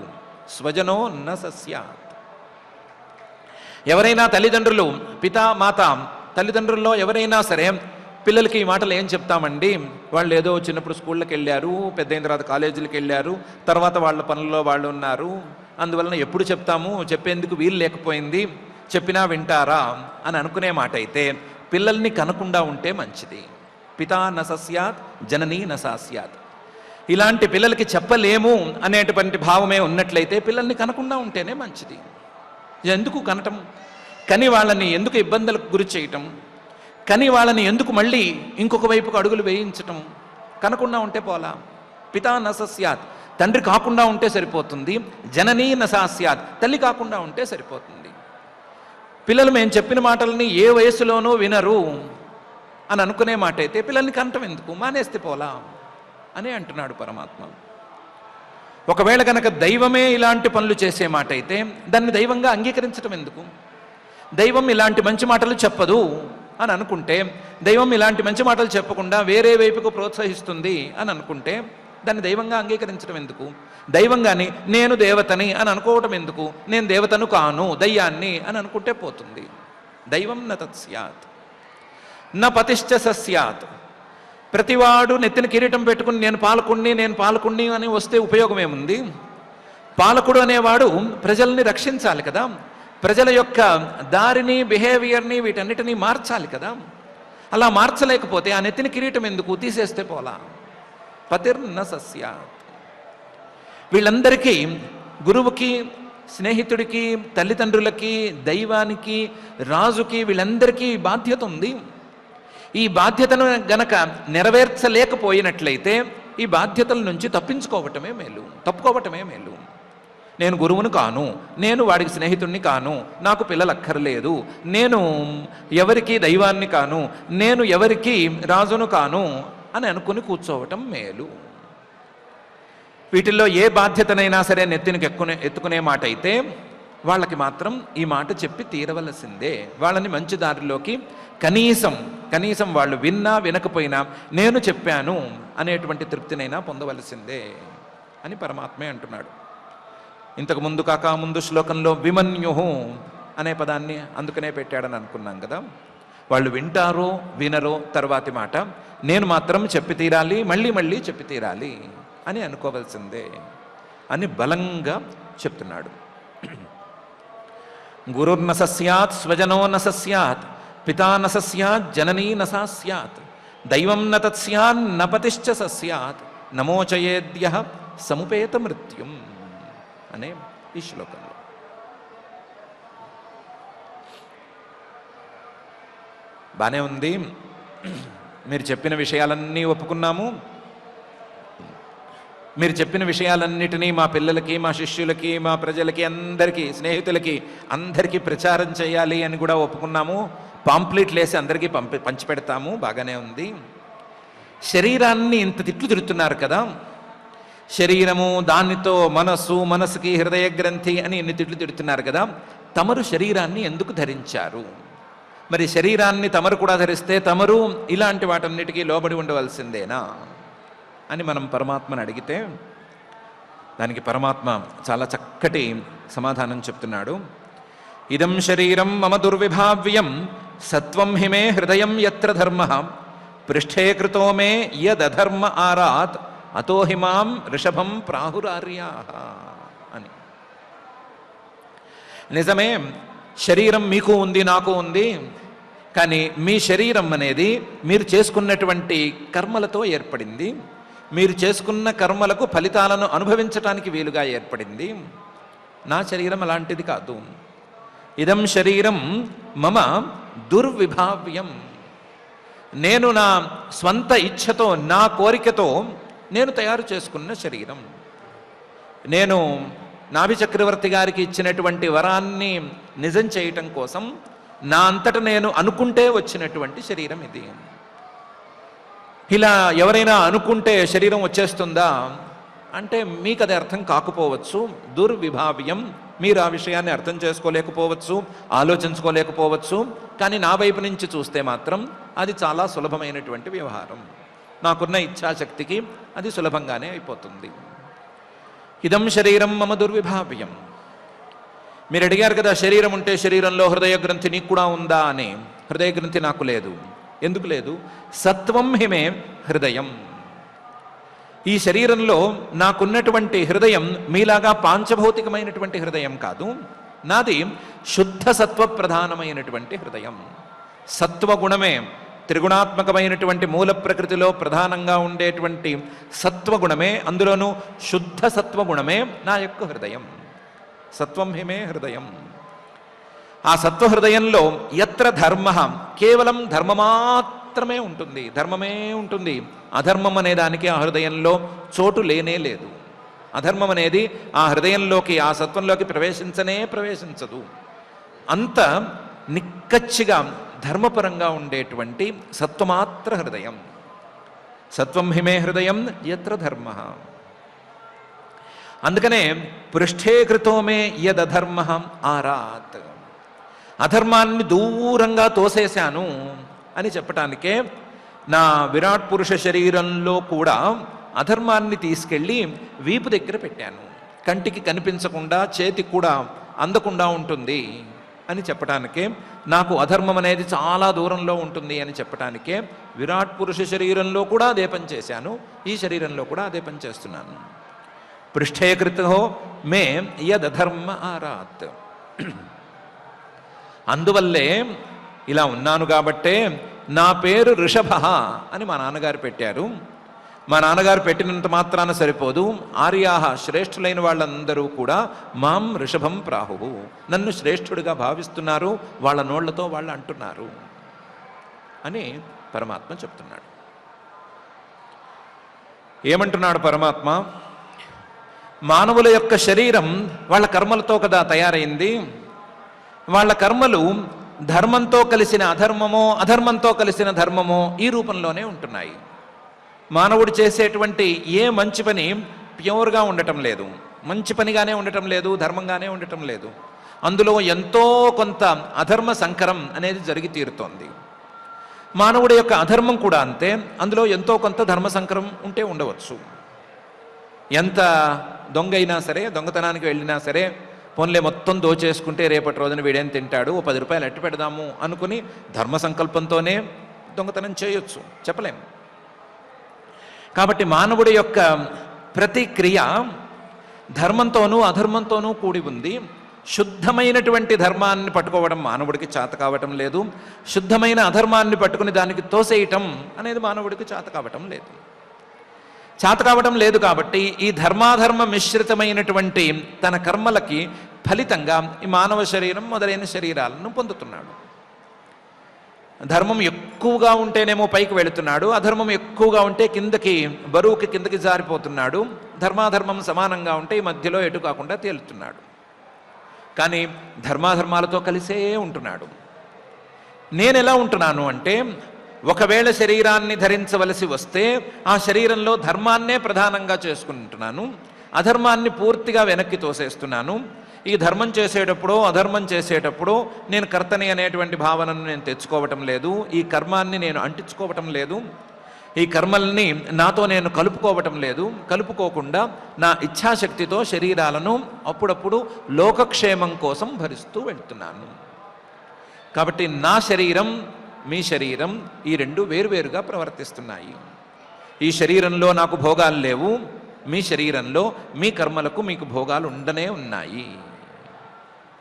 [SPEAKER 1] స్వజనో న సస్యాత్. ఎవరైనా తల్లిదండ్రులు, పితా మాత, తల్లిదండ్రుల్లో ఎవరైనా సరే పిల్లలకి ఈ మాటలు ఏం చెప్తామండి, వాళ్ళు ఏదో చిన్నప్పుడు స్కూళ్ళకి వెళ్ళారు, పెద్దయిన తర్వాత కాలేజీలకు వెళ్ళారు, తర్వాత వాళ్ళ పనుల్లో వాళ్ళు ఉన్నారు, అందువలన ఎప్పుడు చెప్తాము, చెప్పేందుకు వీలు లేకపోయింది, చెప్పినా వింటారా అని అనుకునే మాట అయితే పిల్లల్ని కనకుండా ఉంటే మంచిది. పితా న సస్యాత్, జననీ న సాస్యాత్. ఇలాంటి పిల్లలకి చెప్పలేము అనేటువంటి భావమే ఉన్నట్లయితే పిల్లల్ని కనకుండా ఉంటేనే మంచిది. ఎందుకు కనటం, కని వాళ్ళని ఎందుకు ఇబ్బందులకు గురి చేయటం, కని వాళ్ళని ఎందుకు మళ్ళీ ఇంకొక వైపుకు అడుగులు వేయించటం, కనకుండా ఉంటే పోలా. పితా న సస్యాత్, తండ్రి కాకుండా ఉంటే సరిపోతుంది. జననీ న సాస్యాత్, తల్లి కాకుండా ఉంటే సరిపోతుంది. పిల్లలు మేము చెప్పిన మాటలని ఏ వయసులోనూ వినరు అని అనుకునే మాట అయితే పిల్లల్ని కనటం ఎందుకు, మానేస్తే పోలా అని అంటున్నాడు పరమాత్మ. ఒకవేళ కనుక దైవమే ఇలాంటి పనులు చేసే మాట అయితే దాన్ని దైవంగా అంగీకరించటం ఎందుకు? దైవం ఇలాంటి మంచి మాటలు చెప్పదు అని అనుకుంటే, దైవం ఇలాంటి మంచి మాటలు చెప్పకుండా వేరే వైపుకు ప్రోత్సహిస్తుంది అని అనుకుంటే దాన్ని దైవంగా అంగీకరించడం ఎందుకు? దైవంగాని నేను దేవతని అని అనుకోవటం ఎందుకు? నేను దేవతను కాను, దయ్యాన్ని అని అనుకుంటే పోతుంది. దైవం న తత్స్యాత్ న పతిశ్చ సస్యాత్. ప్రతివాడు నెత్తిన కిరీటం పెట్టుకుని నేను పాలకుణ్ణి అని వస్తే ఉపయోగం ఏముంది? పాలకుడు అనేవాడు ప్రజల్ని రక్షించాలి కదా, ప్రజల యొక్క దారిని, బిహేవియర్ని, వీటన్నిటినీ మార్చాలి కదా. అలా మార్చలేకపోతే ఆ నెత్తిన కిరీటం ఎందుకు, తీసేస్తే పోలా. పతిర్న సస్యాత్. వీళ్ళందరికీ, గురువుకి, స్నేహితుడికి, తల్లిదండ్రులకి, దైవానికి, రాజుకి, వీళ్ళందరికీ బాధ్యత ఉంది. ఈ బాధ్యతను గనక నెరవేర్చలేకపోయినట్లయితే ఈ బాధ్యతల నుంచి తప్పించుకోవటమే మేలు, తప్పుకోవటమే మేలు. నేను గురువును కాను, నేను వాడికి స్నేహితుణ్ణి కాను, నాకు పిల్లలు అక్కర్లేదు, నేను ఎవరికి దైవాన్ని కాను, నేను ఎవరికి రాజును కాను అని అనుకుని కూర్చోవటం మేలు. వీటిల్లో ఏ బాధ్యతనైనా సరే నెత్తినికి ఎత్తుకునే మాట అయితే వాళ్ళకి మాత్రం ఈ మాట చెప్పి తీరవలసిందే. వాళ్ళని మంచి దారిలోకి కనీసం వాళ్ళు విన్నా వినకపోయినా నేను చెప్పాను అనేటువంటి తృప్తినైనా పొందవలసిందే అని పరమాత్మే అంటున్నాడు. ఇంతకు ముందు ముందు శ్లోకంలో విమన్యుహు అనే పదాన్ని అందుకనే పెట్టాడని అనుకున్నాం కదా. వాళ్ళు వింటారో వినరో తర్వాతి మాట, నేను మాత్రం చెప్పి తీరాలి, మళ్ళీ చెప్పి తీరాలి అని అనుకోవలసిందే అని బలంగా చెప్తున్నాడు. గురుర్న సస్యాత్, స్వజనో న సస్యాత్, పితా న సస్యాత్, జననీ న సాస్యాత్, దైవం న తత్స్యాన్ న పతిశ్చ సస్యాత్, నమోచయేద్యః సముపేత మృత్యుం అనే ఈ శ్లోకంలో. బానే ఉంది, మీరు చెప్పిన విషయాలన్నీ ఒప్పుకున్నాము, మీరు చెప్పిన విషయాలన్నిటినీ మా పిల్లలకి, మా శిష్యులకి, మా ప్రజలకి, అందరికీ, స్నేహితులకి అందరికీ ప్రచారం చేయాలి అని కూడా ఒప్పుకున్నాము, పాంప్లెట్లు వేసి అందరికీ పంచిపెడతాము, బాగానే ఉంది. శరీరాన్ని ఇంత తిట్లు తిరుగుతున్నారు కదా, శరీరము, దానితో మనసుకి హృదయ గ్రంథి అని ఎన్ని తిట్లు తిడుతున్నారు కదా, తమరు శరీరాన్ని ఎందుకు ధరించారు? మరి శరీరాన్ని తమరు కూడా ధరిస్తే తమరు ఇలాంటి వాటన్నిటికీ లోబడి ఉండవలసిందేనా అని మనం పరమాత్మను అడిగితే దానికి పరమాత్మ చాలా చక్కటి సమాధానం చెప్తున్నాడు. ఇదం శరీరం మమ దుర్విభావ్యం సత్వం హిమే హృదయం యత్ర ధర్మ పృష్ఠే కృతో మే యదధర్మ ఆరాత్ అతో హిమాం ఋషభం ప్రాహురార్యా అని. నిజమే, శరీరం మీకు ఉంది, నాకు ఉంది, కానీ మీ శరీరం అనేది మీరు చేసుకున్నటువంటి కర్మలతో ఏర్పడింది, మీరు చేసుకున్న కర్మలకు ఫలితాలను అనుభవించటానికి వీలుగా ఏర్పడింది. నా శరీరం అలాంటిది కాదు. ఇదం శరీరం మమ దుర్విభావ్యం, నేను నా స్వంత ఇచ్ఛతో, నా కోరికతో నేను తయారు చేసుకున్న శరీరం. నేను నాభి చక్రవర్తి గారికి ఇచ్చినటువంటి వరాన్ని నిజం చేయటం కోసం నా అంతట నేను అనుకుంటే వచ్చినటువంటి శరీరం ఇది. ఇలా ఎవరైనా అనుకుంటే శరీరం వచ్చేస్తుందా అంటే మీకు అది అర్థం కాకపోవచ్చు. దుర్విభావ్యం, మీరు ఆ విషయాన్ని అర్థం చేసుకోలేకపోవచ్చు, ఆలోచించుకోలేకపోవచ్చు. కానీ నా వైపు నుంచి చూస్తే మాత్రం అది చాలా సులభమైనటువంటి వ్యవహారం. నాకున్న ఇచ్ఛాశక్తికి అది సులభంగానే అయిపోతుంది. ఇదం శరీరం మమ దుర్విభావ్యం. మీరు అడిగారు కదా, శరీరం ఉంటే శరీరంలో హృదయ గ్రంథి నీకు కూడా ఉందా అని. హృదయ గ్రంథి నాకు లేదు. ఎందుకు లేదు? సత్వం హిమే హృదయం. ఈ శరీరంలో నాకున్నటువంటి హృదయం మీలాగా పాంచభౌతికమైనటువంటి హృదయం కాదు. నాది శుద్ధ సత్వ ప్రధానమైనటువంటి హృదయం. సత్వగుణమే, త్రిగుణాత్మకమైనటువంటి మూల ప్రకృతిలో ప్రధానంగా ఉండేటువంటి సత్వగుణమే, అందులోనూ శుద్ధ సత్వగుణమే నా యొక్క హృదయం. సత్వం హిమే హృదయం. ఆ సత్వహృదయంలో యత్ర ధర్మ, కేవలం ధర్మ మాత్రమే ఉంటుంది, ధర్మమే ఉంటుంది. అధర్మం అనే దానికి ఆ హృదయంలో చోటు లేనే లేదు. అధర్మం అనేది ఆ హృదయంలోకి, ఆ సత్వంలోకి ప్రవేశించదు. అంత నిక్కచ్చిగా ధర్మపరంగా ఉండేటువంటి సత్వమాత్ర హృదయం. సత్వం హిమే హృదయం యత్ర ధర్మ. అందుకనే పృష్ఠే కృతోమే యదధర్మ ఆరాత్. అధర్మాన్ని దూరంగా తోసేశాను అని చెప్పటానికే నా విరాట్ పురుష శరీరంలో కూడా అధర్మాన్ని తీసుకెళ్ళి వీపు దగ్గర పెట్టాను. కంటికి కనిపించకుండా, చేతికి కూడా అందకుండా ఉంటుంది అని చెప్పటానికే, నాకు అధర్మం అనేది చాలా దూరంలో ఉంటుంది అని చెప్పటానికే విరాట్ పురుష శరీరంలో కూడా అదే పని చేశాను, ఈ శరీరంలో కూడా అదే పని చేస్తున్నాను. పృష్ఠేకృతో మే యదధర్మ ఆరాత్. అందువల్లే ఇలా ఉన్నాను కాబట్టే నా పేరు ఋషభ అని మా నాన్నగారు పెట్టారు. మా నాన్నగారు పెట్టినంత మాత్రాన సరిపోదు. ఆర్యాహ, శ్రేష్ఠులైన వాళ్ళందరూ కూడా మాం ఋషభం ప్రాహు, నన్ను శ్రేష్ఠుడిగా భావిస్తున్నారు, వాళ్ళ నోళ్లతో వాళ్ళు అంటున్నారు అని పరమాత్మ చెప్తున్నాడు. ఏమంటున్నాడు పరమాత్మ? మానవుల యొక్క శరీరం వాళ్ళ కర్మలతో కదా తయారైంది. వాళ్ళ కర్మలు ధర్మంతో కలిసిన అధర్మమో, అధర్మంతో కలిసిన ధర్మమో ఈ రూపంలోనే ఉంటున్నాయి. మానవుడు చేసేటువంటి ఏ మంచి పని ప్యూర్గా ఉండటం లేదు, మంచి పనిగానే ఉండటం లేదు, ధర్మంగానే ఉండటం లేదు. అందులో ఎంతో కొంత అధర్మ సంకరం అనేది జరిగి తీరుతోంది. మానవుడి యొక్క అధర్మం కూడా అంతే, అందులో ఎంతో కొంత ధర్మ సంకరం ఉంటే ఉండవచ్చు. ఎంత దొంగ అయినా సరే, దొంగతనానికి వెళ్ళినా సరే, పోన్లే మొత్తం దోచేసుకుంటే రేపటి రోజున వీడేం తింటాడు, ఓ 10 రూపాయలు అట్టి పెడదాము అనుకుని ధర్మ సంకల్పంతోనే దొంగతనం చేయొచ్చు, చెప్పలేం. కాబట్టి మానవుడి యొక్క ప్రతి క్రియ ధర్మంతోనూ అధర్మంతోనూ కూడి ఉంది. శుద్ధమైనటువంటి ధర్మాన్ని పట్టుకోవడం మానవుడికి చేత కావటం లేదు, శుద్ధమైన అధర్మాన్ని పట్టుకుని దానికి తోసేయటం అనేది మానవుడికి చేత కావటం లేదు. చేత కావటం లేదు కాబట్టి ఈ ధర్మాధర్మ మిశ్రితమైనటువంటి తన కర్మలకి ఫలితంగా ఈ మానవ శరీరం మొదలైన శరీరాలను పొందుతున్నాడు. ధర్మం ఎక్కువగా ఉంటేనేమో పైకి వెళుతున్నాడు, అధర్మం ఎక్కువగా ఉంటే కిందకి, బరువుకి కిందకి జారిపోతున్నాడు. ధర్మాధర్మం సమానంగా ఉంటే ఈ మధ్యలో ఎటు కాకుండా తేలుతున్నాడు. కానీ ధర్మాధర్మాలతో కలిసే ఉంటున్నాడు. నేను ఎలా ఉంటున్నాను అంటే, ఒకవేళ శరీరాన్ని ధరించవలసి వస్తే ఆ శరీరంలో ధర్మాన్నే ప్రధానంగా చేసుకుంటున్నాను, అధర్మాన్ని పూర్తిగా వెనక్కి తోసేస్తున్నాను. ఈ ధర్మం చేసేటప్పుడు, అధర్మం చేసేటప్పుడు నేను కర్తని అనేటువంటి భావనను నేను తెచ్చుకోవటం లేదు, ఈ కర్మాన్ని నేను అంటించుకోవటం లేదు, ఈ కర్మల్ని నాతో నేను కలుపుకోవటం లేదు. కలుపుకోకుండా నా ఇచ్ఛాశక్తితో శరీరాలను అప్పుడప్పుడు లోకక్షేమం కోసం భరిస్తూ వెళ్తున్నాను. కాబట్టి నా శరీరం, మీ శరీరం, ఈ రెండు వేరువేరుగా ప్రవర్తిస్తున్నాయి. ఈ శరీరంలో నాకు భోగాలు లేవు, మీ శరీరంలో మీ కర్మలకు మీకు భోగాలు ఉండనే ఉన్నాయి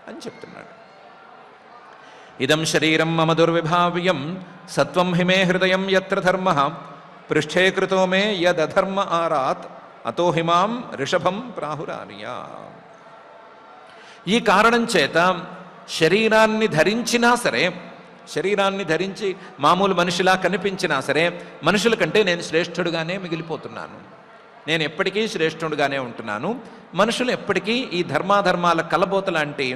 [SPEAKER 1] అని చెప్తున్నాడు. ఇదం శరీరం మమ దుర్విభావ్యం సత్వం హిమే హృదయం యత్ర ధర్మ పృష్ఠే కృతో మే యదధర్మ ఆరాత్ అతో హిమాం ఋషభం ప్రాహురానియా. ఈ కారణం చేత శరీరాన్ని ధరించినా సరే, శరీరాన్ని ధరించి మామూలు మనిషిలా కనిపించినా సరే, మనుషుల కంటే నేను శ్రేష్ఠుడుగానే మిగిలిపోతున్నాను. నేను ఎప్పటికీ శ్రేష్ఠుడుగానే ఉంటున్నాను. మనుషులు ఎప్పటికీ ఈ ధర్మాధర్మాల కలబోత లాంటి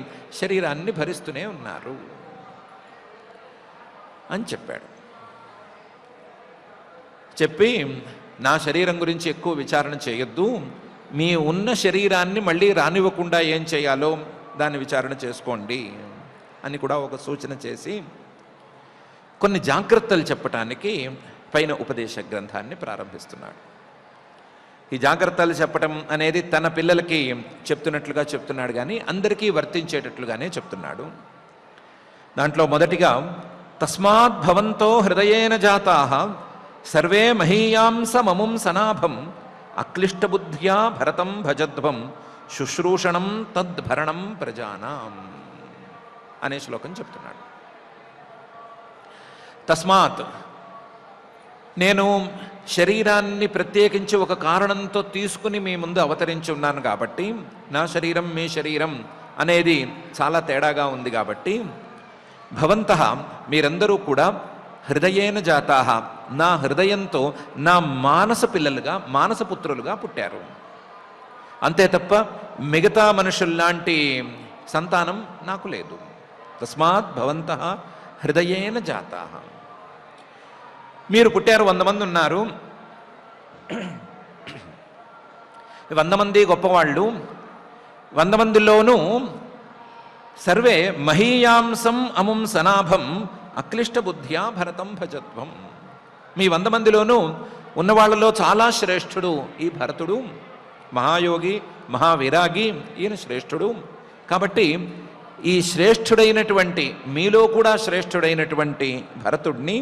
[SPEAKER 1] శరీరాన్ని భరిస్తూనే ఉన్నారు అని చెప్పాడు. చెప్పి నా శరీరం గురించి ఎక్కువ విచారణ చేయొద్దు, మీ ఉన్న శరీరాన్ని మళ్ళీ రానివ్వకుండా ఏం చేయాలో దాన్ని విచారణ చేసుకోండి అని కూడా ఒక సూచన చేసి కొన్ని జాగ్రత్తలు చెప్పటానికి పైన ఉపదేశ గ్రంథాన్ని ప్రారంభిస్తున్నాడు. ఈ జాగ్రత్తలు చెప్పటం అనేది తన పిల్లలకి చెప్తున్నట్లుగా చెప్తున్నాడు, కానీ అందరికీ వర్తించేటట్లుగానే చెప్తున్నాడు. దాంట్లో మొదటిగా తస్మాత్ భవంతో హృదయేన జాతాః సర్వే మహీయాంస మముం సనాభం అక్లిష్టబుద్ధ్యా భరతం భజధ్వం శుశ్రూషణం తద్భరణం ప్రజానాం అనే శ్లోకం చెప్తున్నాడు. తస్మాత్, నేను శరీరాన్ని ప్రత్యేకించి ఒక కారణంతో తీసుకుని మీ ముందు అవతరించి ఉన్నాను కాబట్టి, నా శరీరం మీ శరీరం అనేది చాలా తేడాగా ఉంది కాబట్టి, భవంతః మీరందరూ కూడా హృదయేన జాతాః నా హృదయంతో నా మానస పిల్లలుగా మానసపుత్రులుగా పుట్టారు. అంతే తప్ప మిగతా మనుషుల్లాంటి సంతానం నాకు లేదు. తస్మాత్ భవంతః హృదయేన జాతాః. మీరు పుట్టారు, 100 మంది ఉన్నారు, 100 మంది గొప్పవాళ్ళు, 100 మందిలోనూ సర్వే మహీయాంసం అముం సనాభం అక్లిష్ట బుద్ధ్యా భరతం భజధ్వం. మీ 100 మందిలోనూ ఉన్నవాళ్లలో చాలా శ్రేష్ఠుడు ఈ భరతుడు, మహాయోగి మహావిరాగి, ఈయన శ్రేష్ఠుడు. కాబట్టి ఈ శ్రేష్ఠుడైనటువంటి మీలో కూడా శ్రేష్ఠుడైనటువంటి భరతుడిని,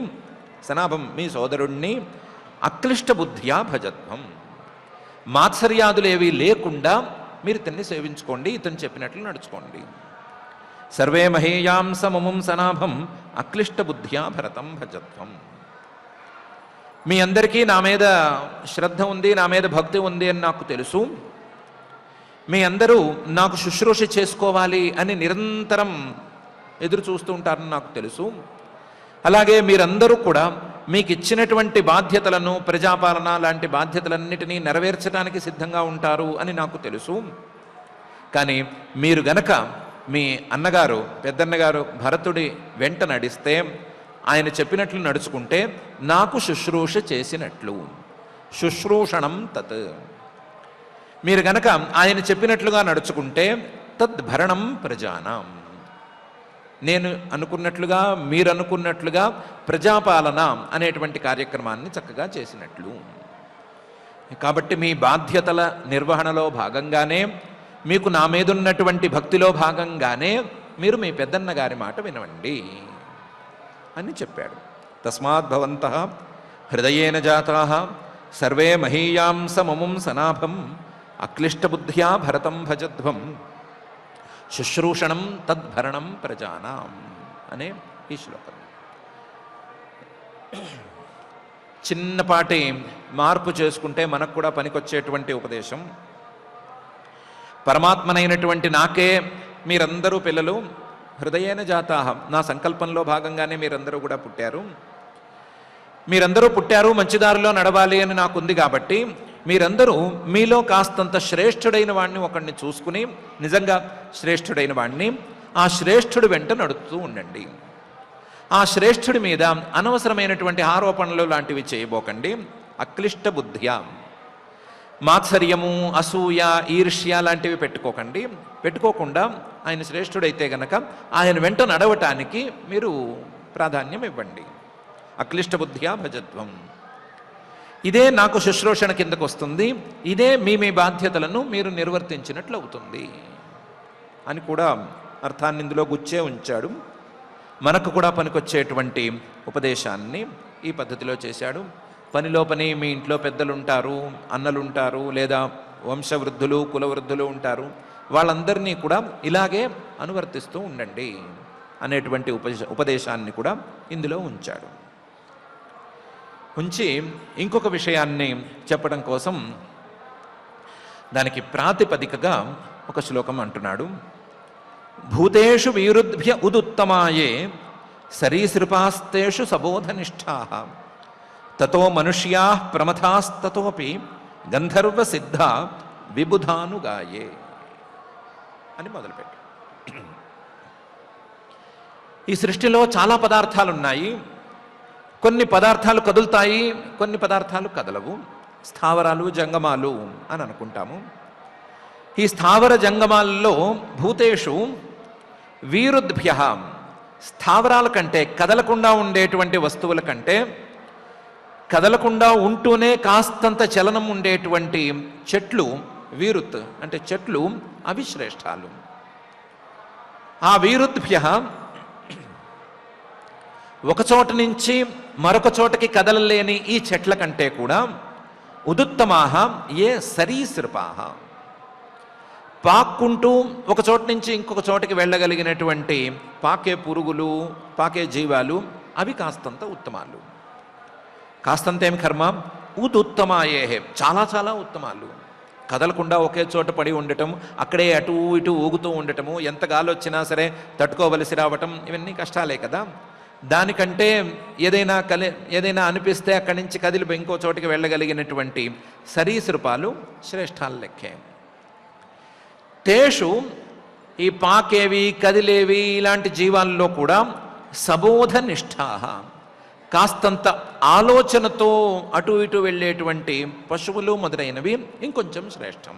[SPEAKER 1] సనాభం మీ సోదరుణ్ణి, అక్లిష్ట బుద్ధ్యా భజధ్వం, మాత్సర్యాదులేవి లేకుండా మీరు ఇతన్ని సేవించుకోండి, ఇతను చెప్పినట్లు నడుచుకోండి. సర్వే మహేయాంస మముం సనాభం అక్లిష్ట బుద్ధ్యా భరతం భజధ్వం. మీ అందరికీ నా మీద శ్రద్ధ ఉంది, నా మీద భక్తి ఉంది అని నాకు తెలుసు. మీ అందరూ నాకు శుశ్రూష చేసుకోవాలి అని నిరంతరం ఎదురు చూస్తూ ఉంటారని నాకు తెలుసు. అలాగే మీరందరూ కూడా మీకు ఇచ్చినటువంటి బాధ్యతలను, ప్రజాపాలన లాంటి బాధ్యతలన్నిటినీ నెరవేర్చడానికి సిద్ధంగా ఉంటారు అని నాకు తెలుసు. కానీ మీరు గనక మీ అన్నగారు, పెద్దన్నగారు భరతుడి వెంట నడిస్తే, ఆయన చెప్పినట్లు నడుచుకుంటే నాకు శుశ్రూష చేసినట్లు, శుశ్రూషణం తత్. మీరు గనక ఆయన చెప్పినట్లుగా నడుచుకుంటే తద్భరణం ప్రజానాం, నేను అనుకున్నట్లుగా మీరు అనుకున్నట్లుగా ప్రజాపాలన అనేటువంటి కార్యక్రమాన్ని చక్కగా చేసినట్లు. కాబట్టి మీ బాధ్యతల నిర్వహణలో భాగంగానే, మీకు నా మీద ఉన్నటువంటి భక్తిలో భాగంగానే మీరు మీ పెద్దన్న గారి మాట వినండి అని చెప్పాడు. తస్మాత్ భవంతః హృదయేన జాతాః సర్వే మహీయాంస మముం సనాభం అక్లిష్టబుద్ధ్యా భరతం భజధ్వం శుశ్రూషణం తద్భరణం ప్రజానాం అనే ఈ శ్లోకం. చిన్నపాటి మార్పు చేసుకుంటే మనకు కూడా పనికొచ్చేటువంటి ఉపదేశం. పరమాత్మనైనటువంటి నాకే మీరందరూ పిల్లలు, హృదయేన జాతాః నా సంకల్పంలో భాగంగానే మీరందరూ కూడా పుట్టారు. మీరందరూ పుట్టారు, మంచి దారిలో నడవాలి అని నాకుంది కాబట్టి, మీరందరూ మీలో కాస్తంత శ్రేష్ఠుడైన వాడిని ఒకడిని చూసుకుని, నిజంగా శ్రేష్ఠుడైన వాడిని, ఆ శ్రేష్ఠుడి వెంట నడుస్తూ ఉండండి. ఆ శ్రేష్ఠుడి మీద అనవసరమైనటువంటి ఆరోపణలు లాంటివి చేయబోకండి. అక్లిష్ట బుద్ధ్యా, మాత్సర్యము, అసూయ, ఈర్ష్య లాంటివి పెట్టుకోకుండా ఆయన శ్రేష్ఠుడైతే గనక ఆయన వెంట నడవటానికి మీరు ప్రాధాన్యం ఇవ్వండి. అక్లిష్ట బుద్ధ్యా భజధ్వం. ఇదే నాకు శుశ్రూషణ కిందకు వస్తుంది, ఇదే మీ బాధ్యతలను మీరు నిర్వర్తించినట్లు అవుతుంది అని కూడా అర్థాన్ని ఇందులో గుచ్చే ఉంచాడు. మనకు కూడా పనికొచ్చేటువంటి ఉపదేశాన్ని ఈ పద్ధతిలో చేశాడు. పనిలో పని మీ ఇంట్లో పెద్దలు ఉంటారు, అన్నలు ఉంటారు, లేదా వంశవృద్ధులు, కులవృద్ధులు ఉంటారు, వాళ్ళందరినీ కూడా ఇలాగే అనువర్తిస్తూ ఉండండి అనేటువంటి ఉపదేశాన్ని కూడా ఇందులో ఉంచాడు. ఉంచి ఇంకొక విషయాన్ని చెప్పడం కోసం దానికి ప్రాతిపదికగా ఒక శ్లోకం అంటున్నాడు. భూతేషు వీరుద్భ్య ఉదుత్తమాయే సరీసృపాస్తేషు సబోధనిష్ఠాః తతో మనుష్యాః ప్రమథాస్తతోపి గంధర్వ సిద్ధ విబుధానుగాయే అని మొదలుపెట్టాడు. ఈ సృష్టిలో చాలా పదార్థాలు ఉన్నాయి. కొన్ని పదార్థాలు కదులుతాయి, కొన్ని పదార్థాలు కదలవు. స్థావరాలు జంగమాలు అని అనుకుంటాము. ఈ స్థావర జంగమాల్లో భూతేషు వీరుద్భ్య, స్థావరాల కంటే కదలకుండా ఉండేటువంటి వస్తువుల కంటే కదలకుండా ఉంటూనే కాస్తంత చలనం ఉండేటువంటి చెట్లు, వీరుత్ అంటే చెట్లు, అవి శ్రేష్టాలు. ఆ వీరుద్భ్య ఒక చోట నుంచి మరొక చోటకి కదలలేని ఈ చెట్ల కంటే కూడా ఉదుత్తమాహ ఏ సరీసృపాహ, పాక్కుంటూ ఒక చోట నుంచి ఇంకొక చోటకి వెళ్ళగలిగినటువంటి పాకే పురుగులు, పాకే జీవాలు, అవి కాస్తంత ఉత్తమాలు. కాస్తంత ఏం కర్మ, ఉదుత్తమాయే, చాలా చాలా ఉత్తమాలు. కదలకుండా ఒకే చోట పడి ఉండటం, అక్కడే అటు ఇటు ఊగుతూ ఉండటము, ఎంత గాలి వచ్చినా సరే తట్టుకోవలసి రావటం, ఇవన్నీ కష్టాలే కదా. దానికంటే ఏదైనా అనిపిస్తే అక్కడి నుంచి కదిలి ఇంకో చోటికి వెళ్ళగలిగినటువంటి సరీసృపాలు శ్రేష్టాల లెక్కే. తేషు, ఈ పాకేవి కదిలేవి ఇలాంటి జీవాల్లో కూడా సబోధ నిష్ఠాహ, కాస్తంత ఆలోచనతో అటు ఇటు వెళ్ళేటువంటి పశువులు మొదలైనవి ఇంకొంచెం శ్రేష్టం,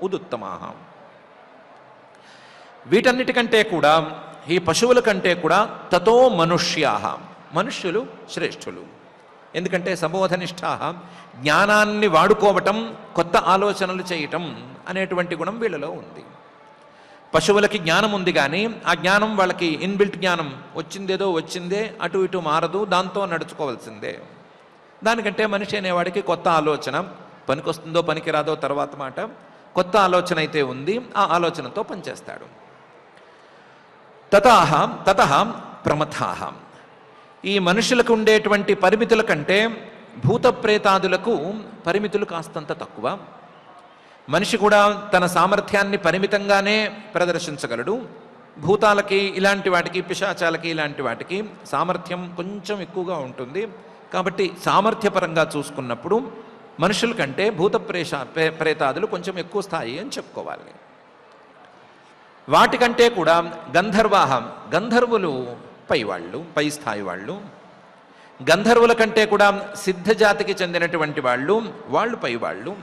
[SPEAKER 1] ఉదుత్తమాహ. వీటన్నిటికంటే కూడా, ఈ పశువుల కంటే కూడా తతో మనుష్యాహ, మనుష్యులు శ్రేష్ఠులు. ఎందుకంటే సబోధనిష్టాహ, జ్ఞానాన్ని వాడుకోవటం, కొత్త ఆలోచనలు చేయటం అనేటువంటి గుణం వీళ్ళలో ఉంది. పశువులకి జ్ఞానం ఉంది, కానీ ఆ జ్ఞానం వాళ్ళకి ఇన్బిల్ట్ జ్ఞానం, వచ్చిందేదో వచ్చిందే, అటు ఇటు మారదు, దాంతో నడుచుకోవాల్సిందే. దానికంటే మనిషి అనేవాడికి కొత్త ఆలోచన, పనికొస్తుందో పనికిరాదో తర్వాత మాట, కొత్త ఆలోచన అయితే ఉంది, ఆ ఆలోచనతో పనిచేస్తాడు. తతః ప్రమథాహ, ఈ మనుషులకు ఉండేటువంటి పరిమితుల కంటే భూత ప్రేతాదులకు పరిమితులు కాస్తంత తక్కువ. మనిషి కూడా తన సామర్థ్యాన్ని పరిమితంగానే ప్రదర్శించగలడు. భూతాలకి, ఇలాంటి వాటికి, పిశాచాలకి, ఇలాంటి వాటికి సామర్థ్యం కొంచెం ఎక్కువగా ఉంటుంది. కాబట్టి సామర్థ్యపరంగా చూసుకున్నప్పుడు మనుషుల కంటే భూత ప్రేతాదులు కొంచెం ఎక్కువ స్థాయి అని చెప్పుకోవాలి. వాటికంటే కూడా గంధర్వాహం, గంధర్వులు పైవాళ్ళు, పై స్థాయి వాళ్ళు. గంధర్వుల కంటే కూడా సిద్ధ జాతికి చెందినటువంటి వాళ్ళు, వాళ్ళు పైవాళ్ళు.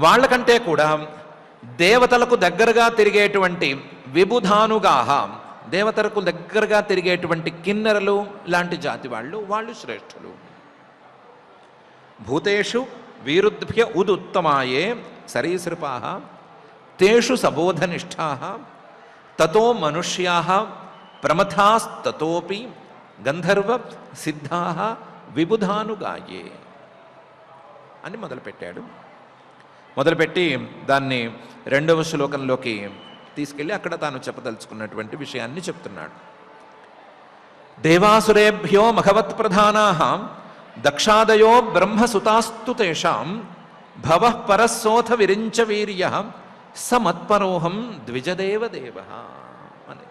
[SPEAKER 1] వాళ్ళకంటే కూడా దేవతలకు దగ్గరగా తిరిగేటువంటి విబుధానుగాహ, దేవతలకు దగ్గరగా తిరిగేటువంటి కిన్నెరలు లాంటి జాతి వాళ్ళు, వాళ్ళు శ్రేష్ఠులు. భూతేషు వీరుద్భ్య ఉదుత్తమాయే సరీసృపాః తేషు సబోధనిష్ఠాః తతో మనుష్యాః ప్రమథాస్తతోపి గంధర్వ సిద్ధాః విబుధానుగాయే అని మొదలుపెట్టాడు. మొదలుపెట్టి దాన్ని 2వ శ్లోకంలోకి తీసుకెళ్ళి అక్కడ తాను చెప్పదలుచుకున్నటువంటి విషయాన్ని చెప్తున్నాడు. దేవాసురేభ్యో మఘవత్ ప్రధానాః దక్షాదయో బ్రహ్మసుతాస్తు తేషాం భవః పరస్సోథ విరించ వీర్యః సమత్పరోహం ద్విజదేవదేవః అని.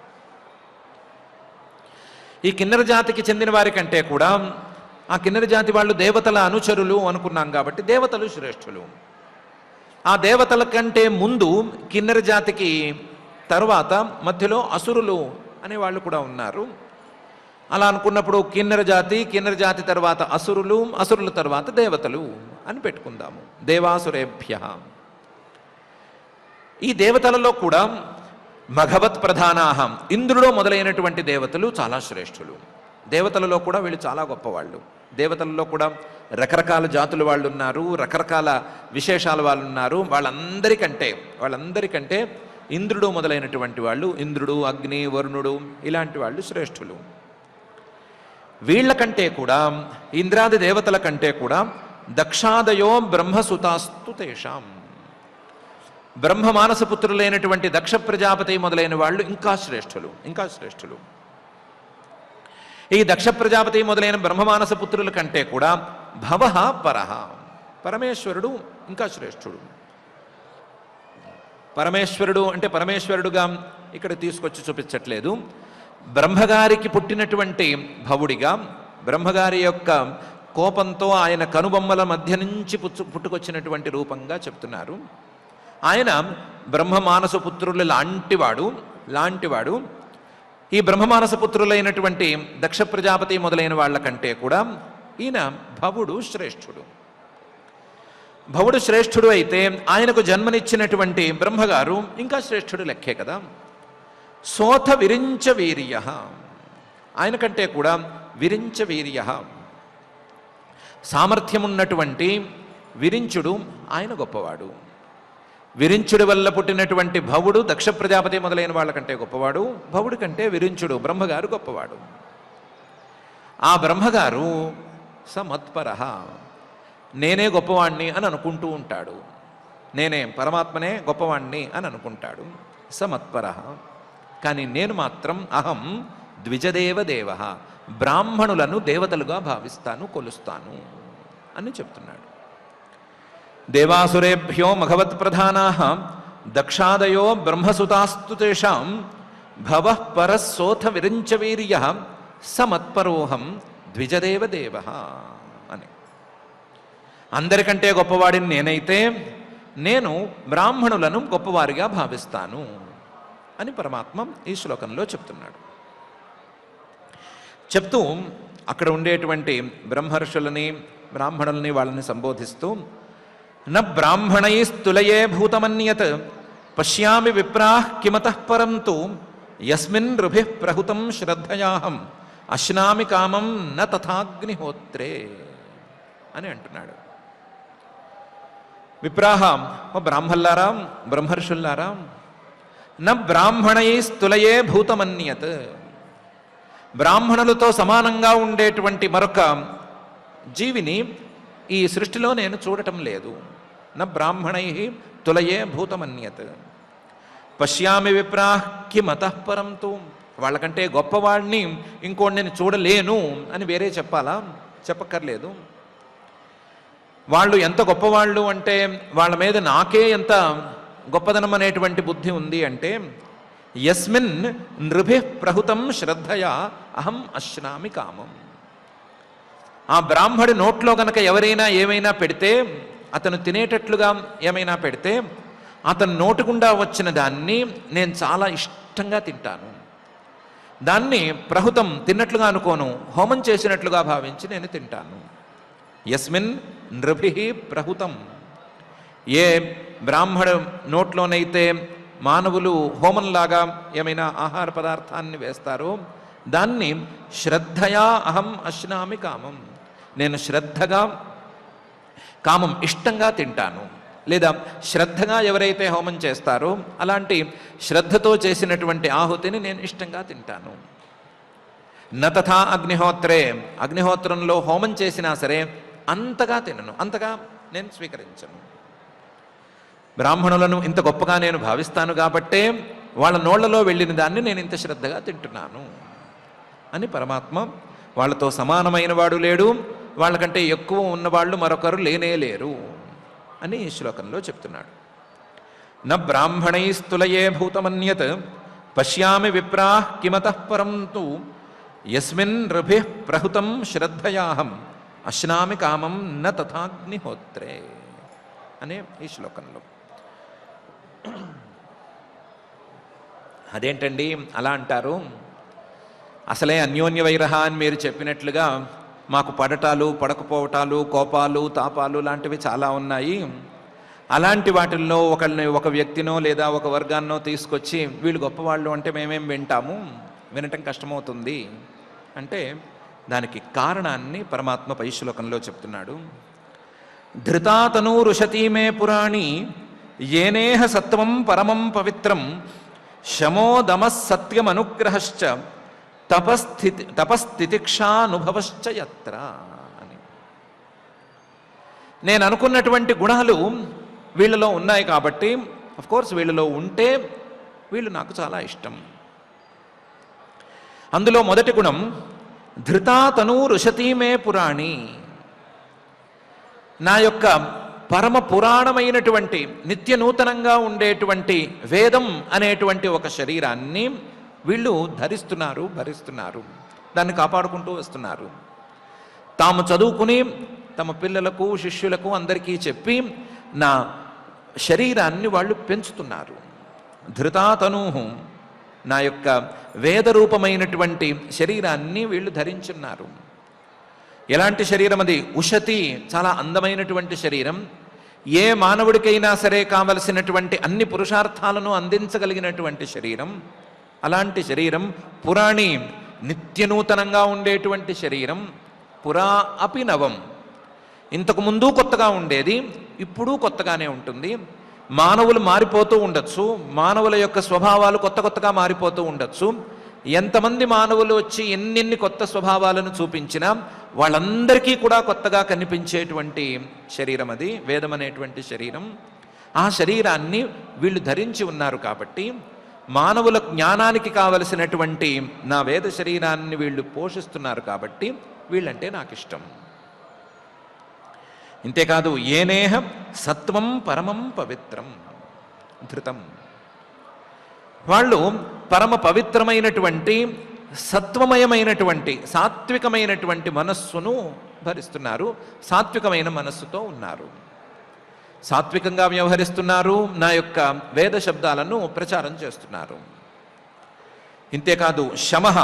[SPEAKER 1] ఈ కిన్నెర జాతికి చెందిన వారి కంటే కూడా ఆ కిన్నెర జాతి వాళ్ళు దేవతల అనుచరులు అనుకున్నాం కాబట్టి దేవతలు శ్రేష్ఠులు. ఆ దేవతల కంటే ముందు కిన్నెర జాతికి తర్వాత మధ్యలో అసురులు అనేవాళ్ళు కూడా ఉన్నారు. అలా అనుకున్నప్పుడు కిన్నెర జాతి తర్వాత అసురులు, అసురుల తర్వాత దేవతలు అని పెట్టుకుందాము. దేవాసురేభ్య. ఈ దేవతలలో కూడా మఘవత్ ప్రధానాహం, ఇంద్రుడు మొదలైనటువంటి దేవతలు చాలా శ్రేష్ఠులు. దేవతలలో కూడా వీళ్ళు చాలా గొప్పవాళ్ళు. దేవతలలో కూడా రకరకాల జాతుల వాళ్ళు ఉన్నారు, రకరకాల విశేషాల వాళ్ళు ఉన్నారు. వాళ్ళందరికంటే ఇంద్రుడు మొదలైనటువంటి వాళ్ళు, ఇంద్రుడు, అగ్ని, వరుణుడు ఇలాంటి వాళ్ళు శ్రేష్ఠులు. వీళ్ళకంటే కూడా, ఇంద్రాది దేవతల కంటే కూడా దక్షాదయో బ్రహ్మసుతాస్తు తేషాం, బ్రహ్మ మానసపుత్రులైనటువంటి దక్ష ప్రజాపతి మొదలైన వాళ్ళు ఇంకా శ్రేష్ఠులు. ఈ దక్ష ప్రజాపతి మొదలైన బ్రహ్మమానస పుత్రుల కంటే కూడా భవః పరః, పరమేశ్వరుడు ఇంకా శ్రేష్ఠుడు. పరమేశ్వరుడు అంటే పరమేశ్వరుడుగా ఇక్కడ తీసుకొచ్చి చూపించట్లేదు. బ్రహ్మగారికి పుట్టినటువంటి భవుడిగా, బ్రహ్మగారి యొక్క కోపంతో ఆయన కనుబొమ్మల మధ్య నుంచి పుట్టుకొచ్చినటువంటి రూపంగా చెప్తున్నారు. ఆయన బ్రహ్మమానస పుత్రుల లాంటివాడు. ఈ బ్రహ్మమానస పుత్రులైనటువంటి దక్ష ప్రజాపతి మొదలైన వాళ్ళ కంటే కూడా ఈయన భవుడు శ్రేష్ఠుడు. భవుడు శ్రేష్ఠుడు అయితే ఆయనకు జన్మనిచ్చినటువంటి బ్రహ్మగారు ఇంకా శ్రేష్ఠుడు లెక్కే కదా. సోథ విరించ వీర్య, ఆయన కంటే కూడా విరించ వీర్య, సామర్థ్యమున్నటువంటి విరించుడు ఆయన గొప్పవాడు. విరించుడి వల్ల పుట్టినటువంటి భవుడు దక్ష ప్రజాపతి మొదలైన వాళ్ళకంటే గొప్పవాడు. భవుడి కంటే విరించుడు బ్రహ్మగారు గొప్పవాడు. ఆ బ్రహ్మగారు సమత్పర, నేనే గొప్పవాణ్ణి అని అనుకుంటూ ఉంటాడు. నేనే పరమాత్మనే గొప్పవాణ్ణి అని అనుకుంటాడు. సమత్పర. కానీ నేను మాత్రం అహం ద్విజదేవ దేవ, బ్రాహ్మణులను దేవతలుగా భావిస్తాను, కొలుస్తాను అని చెప్తున్నాడు. దేవాసురేభ్యో మఘవత్ ప్రధానా దక్షాదయో బ్రహ్మసుతాస్తు తేషాం భవః పరస్సోథ విరించ వీర్య సమత్పరోహం ద్విజదేవ దేవ అని. అందరికంటే గొప్పవాడిని నేనైతే నేను బ్రాహ్మణులను గొప్పవారిగా భావిస్తాను అని పరమాత్మ ఈ శ్లోకంలో చెప్తున్నాడు. చెప్తూ అక్కడ ఉండేటువంటి బ్రహ్మర్షులని బ్రాహ్మణుల్ని వాళ్ళని సంబోధిస్తూ న బ్రాహ్మణైస్తులయే భూతమన్యత్ పశ్యామి విప్రాః కిమతః పరంతు యస్మిన్ ఋభిః ప్రహుతం శ్రద్ధయాహం అశ్నామి కామం న తథాగ్నిహోత్రే అని అంటున్నాడు. విప్రాహ, ఓ బ్రాహ్మణులారా, బ్రహ్మర్షుల్లారా, న బ్రాహ్మణైస్తులయే భూతమన్యత్, బ్రాహ్మణులతో సమానంగా ఉండేటువంటి మరొక జీవిని ఈ సృష్టిలో నేను చూడటం లేదు. న బ్రాహ్మణై తులయే భూతమన్యత్ పశ్యామి విప్రాః కిమతః పరంతు, వాళ్ళకంటే గొప్పవాడిని ఇంకోటి నేను చూడలేను అని వేరే చెప్పాలా? చెప్పక్కర్లేదు. వాళ్ళు ఎంత గొప్పవాళ్ళు అంటే వాళ్ళ మీద నాకే ఎంత గొప్పదనం అనేటువంటి బుద్ధి ఉంది అంటే యస్మిన్ నృభిః ప్రహుతం శ్రద్ధయా అహం అశ్నామి కామం. ఆ బ్రాహ్మడి నోట్లో గనక ఎవరైనా ఏమైనా పెడితే, అతను తినేటట్లుగా ఏమైనా పెడితే, అతను నోటుకుండా వచ్చిన దాన్ని నేను చాలా ఇష్టంగా తింటాను. దాన్ని ప్రహుతం తిన్నట్లుగా అనుకోను, హోమం చేసినట్లుగా భావించి నేను తింటాను. యస్మిన్ నృభిః ప్రహుతం, ఏ బ్రాహ్మణ నోట్లోనైతే మానవులు హోమంలాగా ఏమైనా ఆహార పదార్థాన్ని వేస్తారో దాన్ని శ్రద్ధయా అహం అశ్నామి కామం, నేను శ్రద్ధగా కామం ఇష్టంగా తింటాను. లేదా శ్రద్ధగా ఎవరైతే హోమం చేస్తారో అలాంటి శ్రద్ధతో చేసినటువంటి ఆహుతిని నేను ఇష్టంగా తింటాను. న తథా అగ్నిహోత్రే, అగ్నిహోత్రంలో హోమం చేసినా సరే అంతగా తినను, అంతగా నేను స్వీకరించను. బ్రాహ్మణులను ఇంత గొప్పగా నేను భావిస్తాను కాబట్టే వాళ్ళ నోళ్లలో వెళ్ళిన దాన్ని నేను ఇంత శ్రద్ధగా తింటున్నాను అని పరమాత్మ వాళ్ళతో సమానమైన వాడు లేడు, వాళ్ళకంటే ఎక్కువ ఉన్నవాళ్ళు మరొకరు లేనే లేరు అని ఈ శ్లోకంలో చెప్తున్నాడు. న బ్రాహ్మణైస్తులయే భూతమన్యత్ పశ్యామి విప్రాః కిమతః పరంతు యస్మిన్ ఋభిః ప్రహుతం శ్రద్ధయాహం అశ్నామి కామం న తథాగ్నిహోత్రే అనే ఈ శ్లోకంలో. అదేంటండి అలా అంటారు? అసలే అన్యోన్య వైరహ అని మీరు చెప్పినట్లుగా మాకు పడటాలు పడకపోవటాలు కోపాలు తాపాలు లాంటివి చాలా ఉన్నాయి. అలాంటి వాటిల్లో ఒక వ్యక్తినో లేదా ఒక వర్గాన్నో తీసుకొచ్చి వీళ్ళు గొప్పవాళ్ళు అంటే మేమేం వింటాము, వినటం కష్టమవుతుంది అంటే దానికి కారణాన్ని పరమాత్మ పై శ్లోకంలో చెప్తున్నాడు. ధృతాతనూరుషతీ మే పురాణి ఏనేహ సత్వం పరమం పవిత్రం శమోదమః సత్యమనుగ్రహశ్చ తపస్థితిక్షానుభవశ్చ యత్ర అని. నేను అనుకున్నటువంటి గుణాలు వీళ్ళలో ఉన్నాయి కాబట్టి కోర్స్ వీళ్ళలో ఉంటే వీళ్ళు నాకు చాలా ఇష్టం. అందులో మొదటి గుణం ధృతాతనూరుషతీ మే పురాణి, నా యొక్క పరమ పురాణమైనటువంటి నిత్య నూతనంగా ఉండేటువంటి వేదం అనేటువంటి ఒక శరీరాన్ని వీళ్ళు ధరిస్తున్నారు, భరిస్తున్నారు, దాన్ని కాపాడుకుంటూ వస్తున్నారు. తాము చదువుకుని తమ పిల్లలకు శిష్యులకు అందరికీ చెప్పి నా శరీరాన్ని వాళ్ళు పెంచుతున్నారు. ధృతాతనూహు, నా యొక్క వేదరూపమైనటువంటి శరీరాన్ని వీళ్ళు ధరించున్నారు. ఎలాంటి శరీరం అది? ఉషతి, చాలా అందమైనటువంటి శరీరం. ఏ మానవుడికైనా సరే కావలసినటువంటి అన్ని పురుషార్థాలను అందించగలిగినటువంటి శరీరం. అలాంటి శరీరం పురాణి, నిత్యనూతనంగా ఉండేటువంటి శరీరం. పురా అపి నవం, ఇంతకు ముందు కొత్తగా ఉండేది, ఇప్పుడు కొత్తగానే ఉంటుంది. మానవులు మారిపోతూ ఉండొచ్చు, మానవుల యొక్క స్వభావాలు కొత్త కొత్తగా మారిపోతూ ఉండొచ్చు. ఎంతమంది మానవులు వచ్చి ఎన్నెన్ని కొత్త స్వభావాలను చూపించినా వాళ్ళందరికీ కూడా కొత్తగా కనిపించేటువంటి శరీరం అది వేదం అనేటువంటి శరీరం. ఆ శరీరాన్ని వీళ్ళు ధరించి ఉన్నారు కాబట్టి మానవుల జ్ఞానానికి కావలసినటువంటి నా వేద శరీరాన్ని వీళ్ళు పోషిస్తున్నారు కాబట్టి వీళ్ళంటే నాకు ఇష్టం. ఇంతేకాదు, ఏనేహ సత్వం పరమం పవిత్రం ధృతం, వాళ్ళు పరమ పవిత్రమైనటువంటి సత్వమయమైనటువంటి సాత్వికమైనటువంటి మనస్సును భరిస్తున్నారు, సాత్వికమైన మనస్సుతో ఉన్నారు, సాత్వికంగా వ్యవహరిస్తున్నారు, నా యొక్క వేద శబ్దాలను ప్రచారం చేస్తున్నారు. ఇంతేకాదు, శమః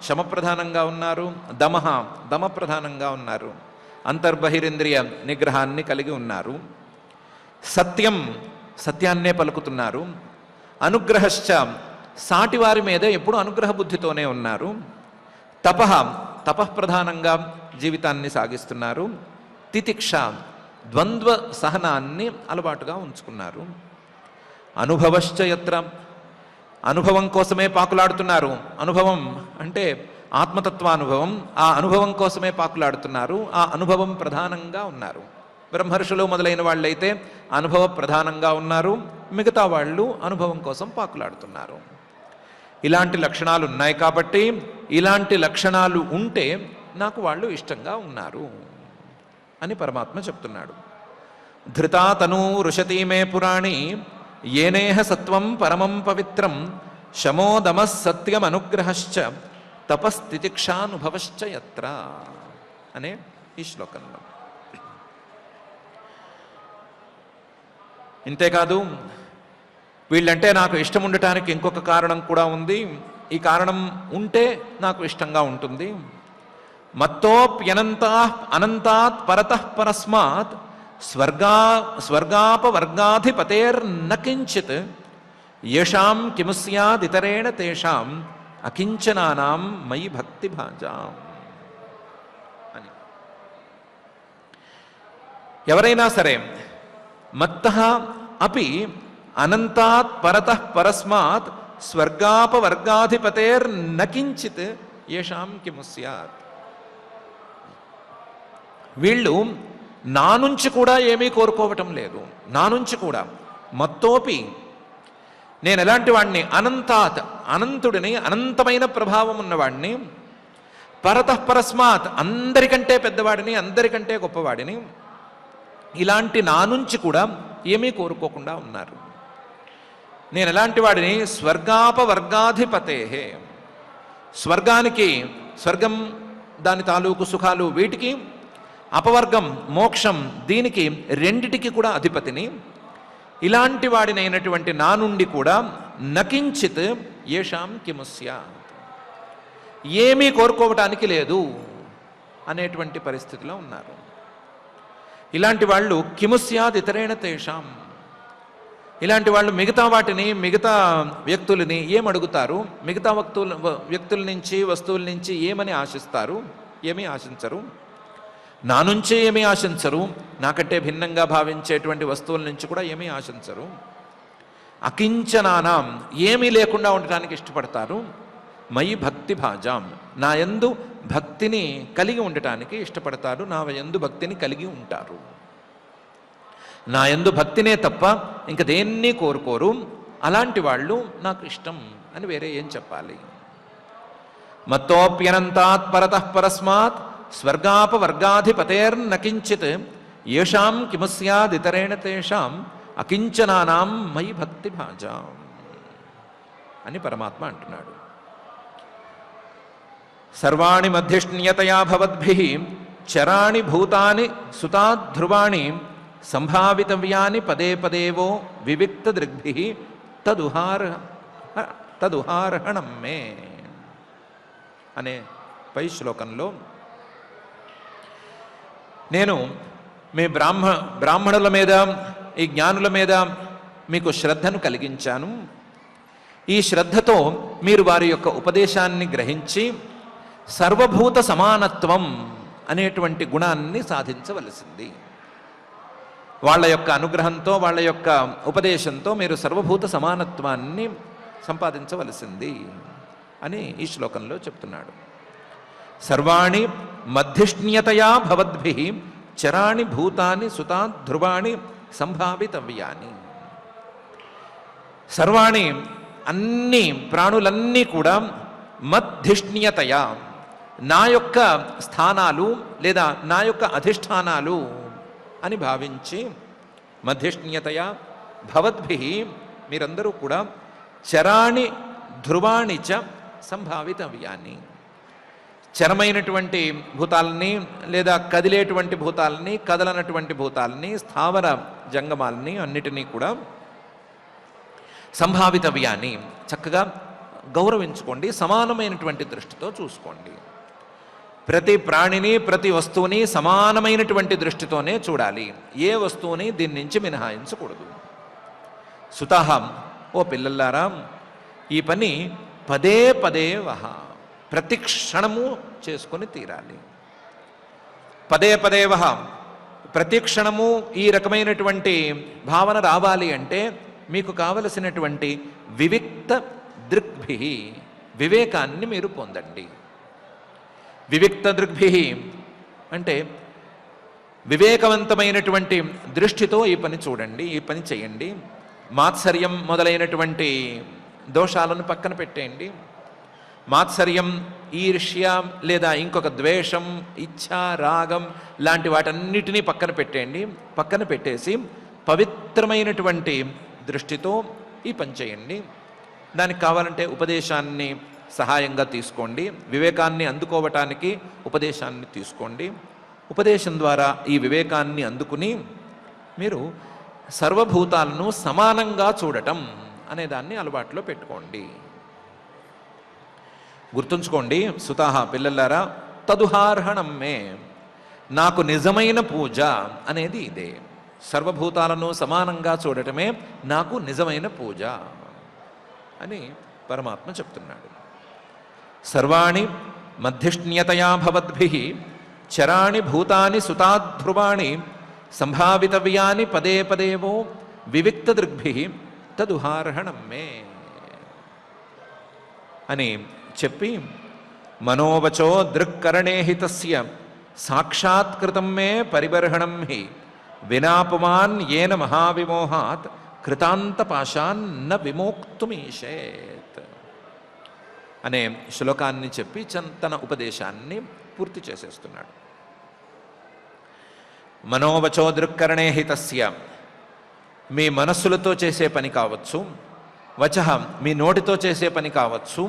[SPEAKER 1] శమప్రధానంగా ఉన్నారు, దమః దమప్రధానంగా ఉన్నారు, అంతర్బహిరింద్రియ నిగ్రహాన్ని కలిగి ఉన్నారు, సత్యం సత్యాన్నే పలుకుతున్నారు, అనుగ్రహశ్చ సాటివారి మీద ఎప్పుడు అనుగ్రహ బుద్ధితోనే ఉన్నారు, తపః తపఃప్రధానంగా జీవితాన్ని సాగిస్తున్నారు, తితిక్ష ద్వంద్వ సహనాన్ని అలవాటుగా ఉంచుకున్నారు, అనుభవశ్చ యత్ర అనుభవం కోసమే పాకులాడుతున్నారు. అనుభవం అంటే ఆత్మతత్వానుభవం, ఆ అనుభవం కోసమే పాకులాడుతున్నారు, ఆ అనుభవం ప్రధానంగా ఉన్నారు. బ్రహ్మర్షులు మొదలైన వాళ్ళైతే అనుభవ ప్రధానంగా ఉన్నారు, మిగతా వాళ్ళు అనుభవం కోసం పాకులాడుతున్నారు. ఇలాంటి లక్షణాలు ఉన్నాయి కాబట్టి ఇలాంటి లక్షణాలు ఉంటే నాకు వాళ్ళు ఇష్టంగా ఉన్నారు అని పరమాత్మ చెప్తున్నాడు. ధృతా తనూ రుషతీ మే పురాణి ఏనేహ సత్వం పరమం పవిత్రం శమో దమః సత్యం అనుగ్రహశ్చ తపస్థితిక్షానుభవశ్చ యత్ర అనే ఈ శ్లోకంలో. ఇంతేకాదు, వీళ్ళంటే నాకు ఇష్టం ఉండటానికి ఇంకొక కారణం కూడా ఉంది. ఈ కారణం ఉంటే నాకు ఇష్టంగా ఉంటుంది. అనంతాత్ పరతః పరస్మాత్ స్వర్గాపవర్గాధిపతేర్న కించిత్ యేషాం కిము స్యాదితరేణ తేషాం అకించనానాం మయి భక్తి భాజాం అని. ఎవరైనా సరే మత్తః అపి అనంతాత్ పరతః పరస్మాత్ స్వర్గాపవర్గాధిపతేర్న కించిత్ యేషాం కిము స్యాత్, వీళ్ళు నా నుంచి కూడా ఏమీ కోరుకోవటం లేదు. నా నుంచి కూడా మత్తోపి, నేను ఎలాంటి వాడిని? అనంతాత్ అనంతుడిని, అనంతమైన ప్రభావం ఉన్నవాడిని, పరతః పరస్మాత్ అందరికంటే పెద్దవాడిని, అందరికంటే గొప్పవాడిని. ఇలాంటి నా నుంచి కూడా ఏమీ కోరుకోకుండా ఉన్నారు. నేను ఎలాంటి వాడిని? స్వర్గాపవర్గాధిపతే, స్వర్గానికి, స్వర్గం దాని తాలూకు సుఖాలు వీటికి, అపవర్గం మోక్షం దీనికి, రెండిటికి కూడా అధిపతిని. ఇలాంటి వాడినైనటువంటి నా నుండి కూడా నకించిత్ యేషాం కిము స్యాత్, ఏమీ కోరుకోవటానికి లేదు అనేటువంటి పరిస్థితిలో ఉన్నారు. ఇలాంటి వాళ్ళు కిము స్యాద్ ఇతరేణ తేషాం, ఇలాంటి వాళ్ళు మిగతా వాటిని, మిగతా వ్యక్తులని ఏమడుగుతారు? మిగతా వ్యక్తుల నుంచి, వస్తువుల నుంచి ఏమని ఆశిస్తారు? ఏమీ ఆశించరు. నా నుంచే ఏమీ ఆశించరు, నాకంటే భిన్నంగా భావించేటువంటి వస్తువుల నుంచి కూడా ఏమీ ఆశించరు. అకించనానాం, ఏమీ లేకుండా ఉండటానికి ఇష్టపడతారు. మయి భక్తి భాజాం, నా యందు భక్తిని కలిగి ఉండటానికి ఇష్టపడతారు, నా యందు భక్తిని కలిగి ఉంటారు. నా యందు భక్తినే తప్ప ఇంక దేన్ని కోరుకోరు. అలాంటి వాళ్ళు నాకు ఇష్టం అని వేరే ఏం చెప్పాలి? మత్తోప్యనంతాత్ పరతః పరస్మాత్ స్వర్గాపవర్గాధిపతేర్న కించిత్ యేషాం కిము స్యాదితరేణ తేషాం అకించనానాం మయి భక్తి భాజాం అని పరమాత్మ అంటున్నాడు. సర్వాణి మధ్యష్ణ్యతయా భవద్భిః చరాణి భూతాని సుతాధ్రువాణి సంభావితవ్యాని పదే పదేవో వివిక్త దృగ్భిః తదుహార్హణం మే అనే పై శ్లోకంలో నేను మీ బ్రాహ్మణుల మీద, ఈ జ్ఞానుల మీద మీకు శ్రద్ధను కలిగించాను. ఈ శ్రద్ధతో మీరు వారి యొక్క ఉపదేశాన్ని గ్రహించి సర్వభూత సమానత్వం అనేటువంటి గుణాన్ని సాధించవలసింది. వాళ్ళ యొక్క అనుగ్రహంతో, వాళ్ళ యొక్క ఉపదేశంతో మీరు సర్వభూత సమానత్వాన్ని సంపాదించవలసింది అని ఈ శ్లోకంలో చెప్తున్నాడు. సర్వాణి మధ్యష్ణ్యతయా భవద్భిః చరాణి భూతాని సుతాద్ ధ్రువాణి సంభావితవ్యాని. సర్వాణి అన్ని ప్రాణులన్నీ కూడా మధ్యష్ణ్యతయా, నా యొక్క స్థానాలు లేదా నా యొక్క అధిష్టానాలు అని భావించి, మధ్యష్ణ్యతయా భవద్భిః మీరందరూ కూడా చరాణి ధ్రువాణి చ సంభావితవ్యాని, చరమైనటువంటి భూతాలని లేదా కదిలేటువంటి భూతాలని, కదలనటువంటి భూతాలని, స్థావర జంగమాలని అన్నిటినీ కూడా సంభావితవ్యాని చక్కగా గౌరవించుకోండి, సమానమైనటువంటి దృష్టితో చూసుకోండి. ప్రతి ప్రాణిని, ప్రతి వస్తువుని సమానమైనటువంటి దృష్టితోనే చూడాలి. ఏ వస్తువుని దీని నుంచి మినహాయించకూడదు. సుతః, ఓ పిల్లల్లారా, ఈ పని పదే పదే వహ, ప్రతి క్షణము చేసుకొని తీరాలి. పదే పదే వహ, ప్రతి క్షణము ఈ రకమైనటువంటి భావన రావాలి అంటే మీకు కావలసినటువంటి వివిక్త దృగ్భిః, వివేకాన్ని మీరు పొందండి. వివిక్త దృగ్భిః అంటే వివేకవంతమైనటువంటి దృష్టితో ఈ పని చూడండి, ఈ పని చేయండి. మాత్సర్యం మొదలైనటువంటి దోషాలను పక్కన పెట్టేయండి. మాత్సర్యం, ఈర్ష్య లేదా ఇంకొక ద్వేషం, ఇచ్ఛ, రాగం లాంటి వాటన్నిటినీ పక్కన పెట్టేయండి. పక్కన పెట్టేసి పవిత్రమైనటువంటి దృష్టితో ఈ పని చేయండి. దానికి కావాలంటే ఉపదేశాన్ని సహాయంగా తీసుకోండి. వివేకాన్ని అందుకోవటానికి ఉపదేశాన్ని తీసుకోండి. ఉపదేశం ద్వారా ఈ వివేకాన్ని అందుకుని మీరు సర్వభూతాలను సమానంగా చూడటం అనే దాన్ని అలవాట్లో పెట్టుకోండి. గుర్తుంచుకోండి సుతాహ, పిల్లలారా, తదుహార్హణం మే, నాకు నిజమైన పూజ అనేది ఇదే. సర్వభూతాలను సమానంగా చూడటమే నాకు నిజమైన పూజ అని పరమాత్మ చెప్తున్నాడు. సర్వాణి మధ్యష్ణ్యతయా భవద్భిః చరాణి భూతాని సుతాధ్రువాణి సంభావితవ్యాని పదే పదేవో వివిక్త దృగ్భిః తదుహార్హణం మే అని చెప్పి, మనోవచో దృక్కరణే హితస్య సాక్షాత్కృతం మే పరిబర్హణం హి వినాపుమాన్ ఏన మహావిమోహాత్ కృతాంతపాశాన్ న విమోక్తుమీషేత్ అనే శ్లోకాన్ని చెప్పి తన ఉపదేశాన్ని పూర్తి చేసేస్తున్నాడు. మనోవచో దృక్కరణే హితస్య, మీ మనస్సులతో చేసే పని కావచ్చు, వచః మీ నోటితో చేసే పని కావచ్చు,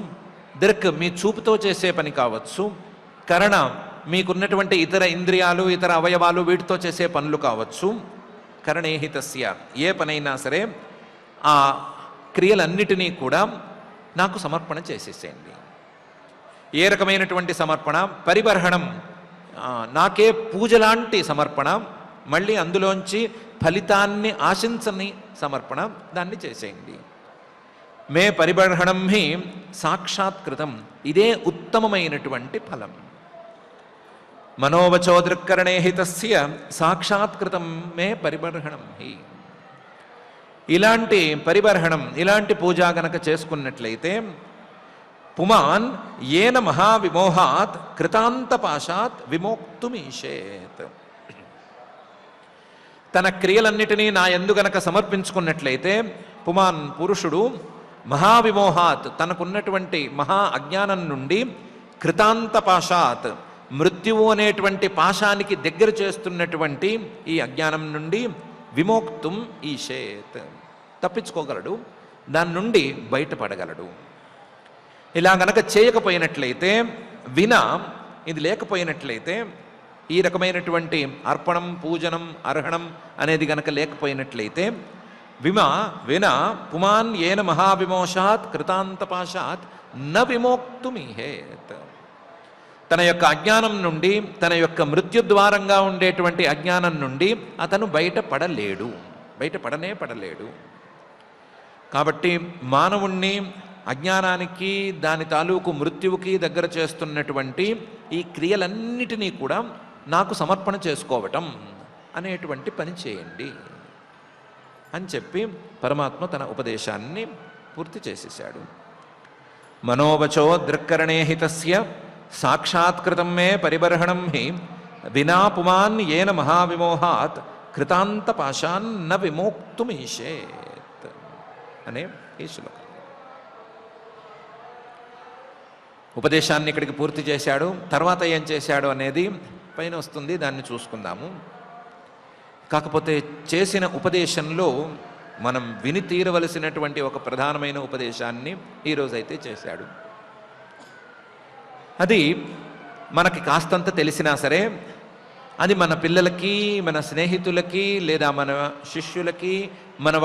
[SPEAKER 1] దృక్ మీ చూపుతో చేసే పని కావచ్చు, కరణ మీకున్నటువంటి ఇతర ఇంద్రియాలు, ఇతర అవయవాలు వీటితో చేసే పనులు కావచ్చు. కరణేహితస్య, ఏ పనైనా సరే ఆ క్రియలన్నిటినీ కూడా నాకు సమర్పణ చేసేసేయండి. ఏ రకమైనటువంటి సమర్పణ? పరిబర్హణం, నాకే పూజలాంటి సమర్పణ, మళ్ళీ అందులోంచి ఫలితాన్ని ఆశించని సమర్పణ, దాన్ని చేసేయండి. మే పరిబర్హణం హి సాక్షాత్కృతం, ఇదే ఉత్తమమైనటువంటి ఫలం. మనోవచో దృక్కరణే హితస్య సాక్షాత్కృతం మే పరిబర్హణం హి. ఇలాంటి పరిబర్హణం, ఇలాంటి పూజ గనక చేసుకున్నట్లయితే పుమాన్ ఏన మహావిమోహాత్ కృతాంతపాశాత్ విమోక్తుమీషేత్, తన క్రియలన్నిటినీ నా యందు గనక సమర్పించుకున్నట్లయితే పుమాన్ పురుషుడు మహావిమోహాత్, తనకున్నటువంటి మహా అజ్ఞానం నుండి, కృతాంతపాశాత్ మృత్యువు అనేటువంటి పాశానికి దగ్గర చేస్తున్నటువంటి ఈ అజ్ఞానం నుండి విమోక్తుం ఈషేత్, తప్పించుకోగలడు, దాని నుండి బయటపడగలడు. ఇలా గనక చేయకపోయినట్లయితే, వినా ఇది లేకపోయినట్లయితే, ఈ రకమైనటువంటి అర్పణం, పూజనం, అర్హణం అనేది గనక లేకపోయినట్లయితే విన పుమాన్ ఏన మహావిమోషాత్ కృతాంతపాశాత్ న విమోక్తుమిహేత్. తన యొక్క అజ్ఞానం నుండి, తన యొక్క మృత్యుద్వారంగా ఉండేటువంటి అజ్ఞానం నుండి అతను బయటపడనే పడలేడు. కాబట్టి మానవుణ్ణి అజ్ఞానానికి, దాని తాలూకు మృత్యువుకి దగ్గర చేస్తున్నటువంటి ఈ క్రియలన్నిటినీ కూడా నాకు సమర్పణ చేసుకోవటం అనేటువంటి పని చేయండి అని చెప్పి పరమాత్మ తన ఉపదేశాన్ని పూర్తి చేసేశాడు. మనోవచో దృక్కరణే హితస్య సాక్షాత్కృతం మే పరిబర్హణం హి వినా పుమాన్ ఏన మహావిమోహాత్ కృతాంత పాశాన్న విమోక్తుమీషేత్ అనే ఈ శ్లోకం. ఉపదేశాన్ని ఇక్కడికి పూర్తి చేశాడు. తర్వాత ఏం చేశాడు అనేది పైన వస్తుంది, దాన్ని చూసుకుందాము. కాకపోతే చేసిన ఉపదేశంలో మనం విని తీరవలసినటువంటి ఒక ప్రధానమైన ఉపదేశాన్ని ఈరోజైతే చేశాడు. అది మనకి కాస్తంత తెలిసినా సరే అది మన పిల్లలకి, మన స్నేహితులకి, లేదా మన శిష్యులకి, మన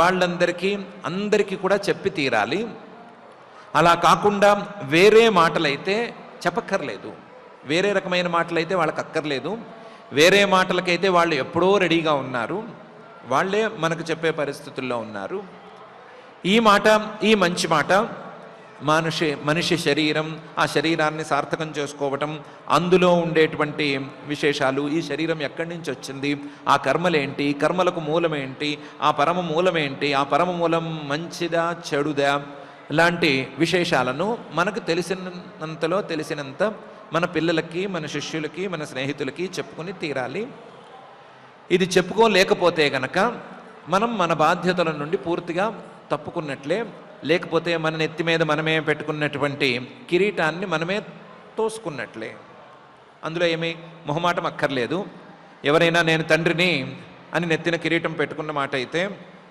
[SPEAKER 1] అందరికీ కూడా చెప్పి తీరాలి. అలా కాకుండా వేరే మాటలైతే చెప్పక్కర్లేదు, వేరే రకమైన మాటలైతే వాళ్ళకి అక్కర్లేదు. వేరే మాటలకైతే వాళ్ళు ఎప్పుడో రెడీగా ఉన్నారు, వాళ్ళే మనకు చెప్పే పరిస్థితుల్లో ఉన్నారు. ఈ మాట, ఈ మంచి మాట మనిషి శరీరం, ఆ శరీరాన్ని సార్థకం చేసుకోవటం, అందులో ఉండేటువంటి విశేషాలు, ఈ శరీరం ఎక్కడి నుంచి వచ్చింది, ఆ కర్మలేంటి, కర్మలకు మూలమేంటి, ఆ పరమ మూలమేంటి, ఆ పరమ మూలం మంచిదా చెడుదా లాంటి విశేషాలను మనకు తెలిసినంత మన పిల్లలకి, మన శిష్యులకి, మన స్నేహితులకి చెప్పుకొని తీరాలి. ఇది చెప్పుకోలేకపోతే గనక మనం మన బాధ్యతల నుండి పూర్తిగా తప్పుకున్నట్లే. లేకపోతే మన నెత్తి మీద మనమే పెట్టుకున్నటువంటి కిరీటాన్ని మనమే తోసుకున్నట్లే. అందులో ఏమీ మొహమాటం అక్కర్లేదు. ఎవరైనా నేను తండ్రిని అని నెత్తిన కిరీటం పెట్టుకున్న మాట అయితే,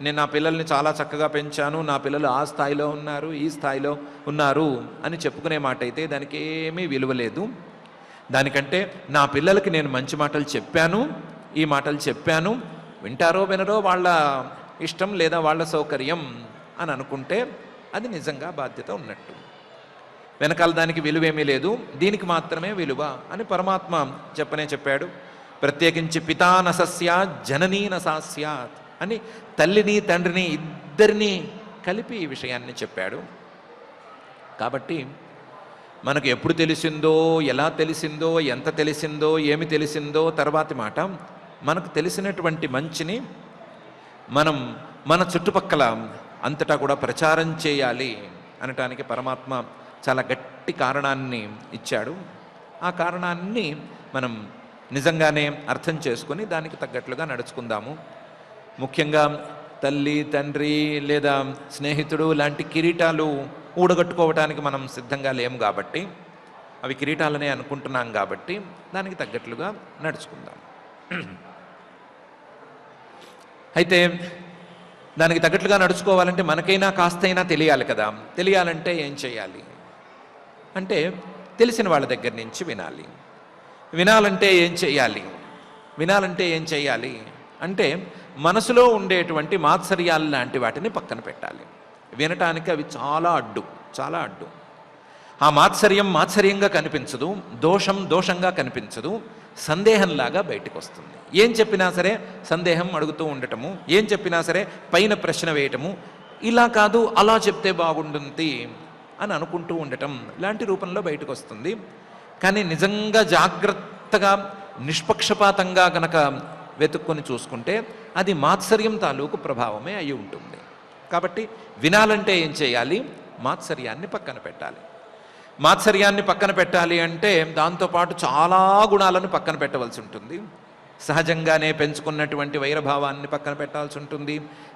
[SPEAKER 1] నేను నా పిల్లల్ని చాలా చక్కగా పెంచాను, నా పిల్లలు ఆ స్థాయిలో ఉన్నారు, ఈ స్థాయిలో ఉన్నారు అని చెప్పుకునే మాట అయితే దానికి ఏమీ విలువ లేదు. దానికంటే నా పిల్లలకి నేను మంచి మాటలు చెప్పాను, ఈ మాటలు చెప్పాను, వింటారో వినరో వాళ్ళ ఇష్టం లేదా వాళ్ళ సౌకర్యం అని అనుకుంటే అది నిజంగా బాధ్యత ఉన్నట్టు. వెనకాల దానికి విలువేమీ లేదు, దీనికి మాత్రమే విలువ అని పరమాత్మ చెప్పాడు. ప్రత్యేకించి పితా నసస్యాత్ జననీ నసాస్యాత్ అని తల్లిని తండ్రిని ఇద్దరినీ కలిపి ఈ విషయాన్ని చెప్పాడు. కాబట్టి మనకు ఎప్పుడు తెలిసిందో, ఎలా తెలిసిందో, ఎంత తెలిసిందో, ఏమి తెలిసిందో తర్వాతి మాట, మనకు తెలిసినటువంటి మంచిని మనం మన చుట్టుపక్కల అంతటా కూడా ప్రచారం చేయాలి అనటానికి పరమాత్మ చాలా గట్టి కారణాన్ని ఇచ్చాడు. ఆ కారణాన్ని మనం నిజంగానే అర్థం చేసుకొని దానికి తగ్గట్లుగా నడుచుకుందాము. ముఖ్యంగా తల్లి, తండ్రి లేదా స్నేహితుడు లాంటి కిరీటాలు ఊడగట్టుకోవటానికి మనం సిద్ధంగా లేము కాబట్టి, అవి కిరీటాలనే అనుకుంటున్నాం కాబట్టి దానికి తగ్గట్లుగా నడుచుకుందాం. అయితే దానికి తగ్గట్లుగా నడుచుకోవాలంటే మనకైనా కాస్తైనా తెలియాలి కదా. తెలియాలంటే ఏం చేయాలి అంటే తెలిసిన వాళ్ళ దగ్గర నుంచి వినాలి. వినాలంటే ఏం చేయాలి అంటే మనసులో ఉండేటువంటి మాత్సర్యాలు లాంటి వాటిని పక్కన పెట్టాలి. వినటానికి అవి చాలా అడ్డు. ఆ మాత్సర్యంగా కనిపించదు, దోషంగా కనిపించదు, సందేహంలాగా బయటకు వస్తుంది. ఏం చెప్పినా సరే సందేహం అడుగుతూ ఉండటము, ఏం చెప్పినా సరే పైన ప్రశ్న వేయటము, ఇలా కాదు అలా చెప్తే బాగుంటుంది అని అనుకుంటూ ఉండటం లాంటి రూపంలో బయటకు వస్తుంది. కానీ నిజంగా జాగ్రత్తగా నిష్పక్షపాతంగా గనక వెతుక్కొని చూసుకుంటే అది మాత్సర్యం తాలూకు ప్రభావమే అయి ఉంటుంది. కాబట్టి వినాలంటే ఏం చేయాలి? మాత్సర్యాన్ని పక్కన పెట్టాలి. మాత్సర్యాన్ని పక్కన పెట్టాలి అంటే దాంతోపాటు చాలా గుణాలను పక్కన పెట్టవలసి ఉంటుంది. సహజంగానే పెంచుకున్నటువంటి వైరభావాన్ని పక్కన పెట్టాల్సి ఉంటుంది,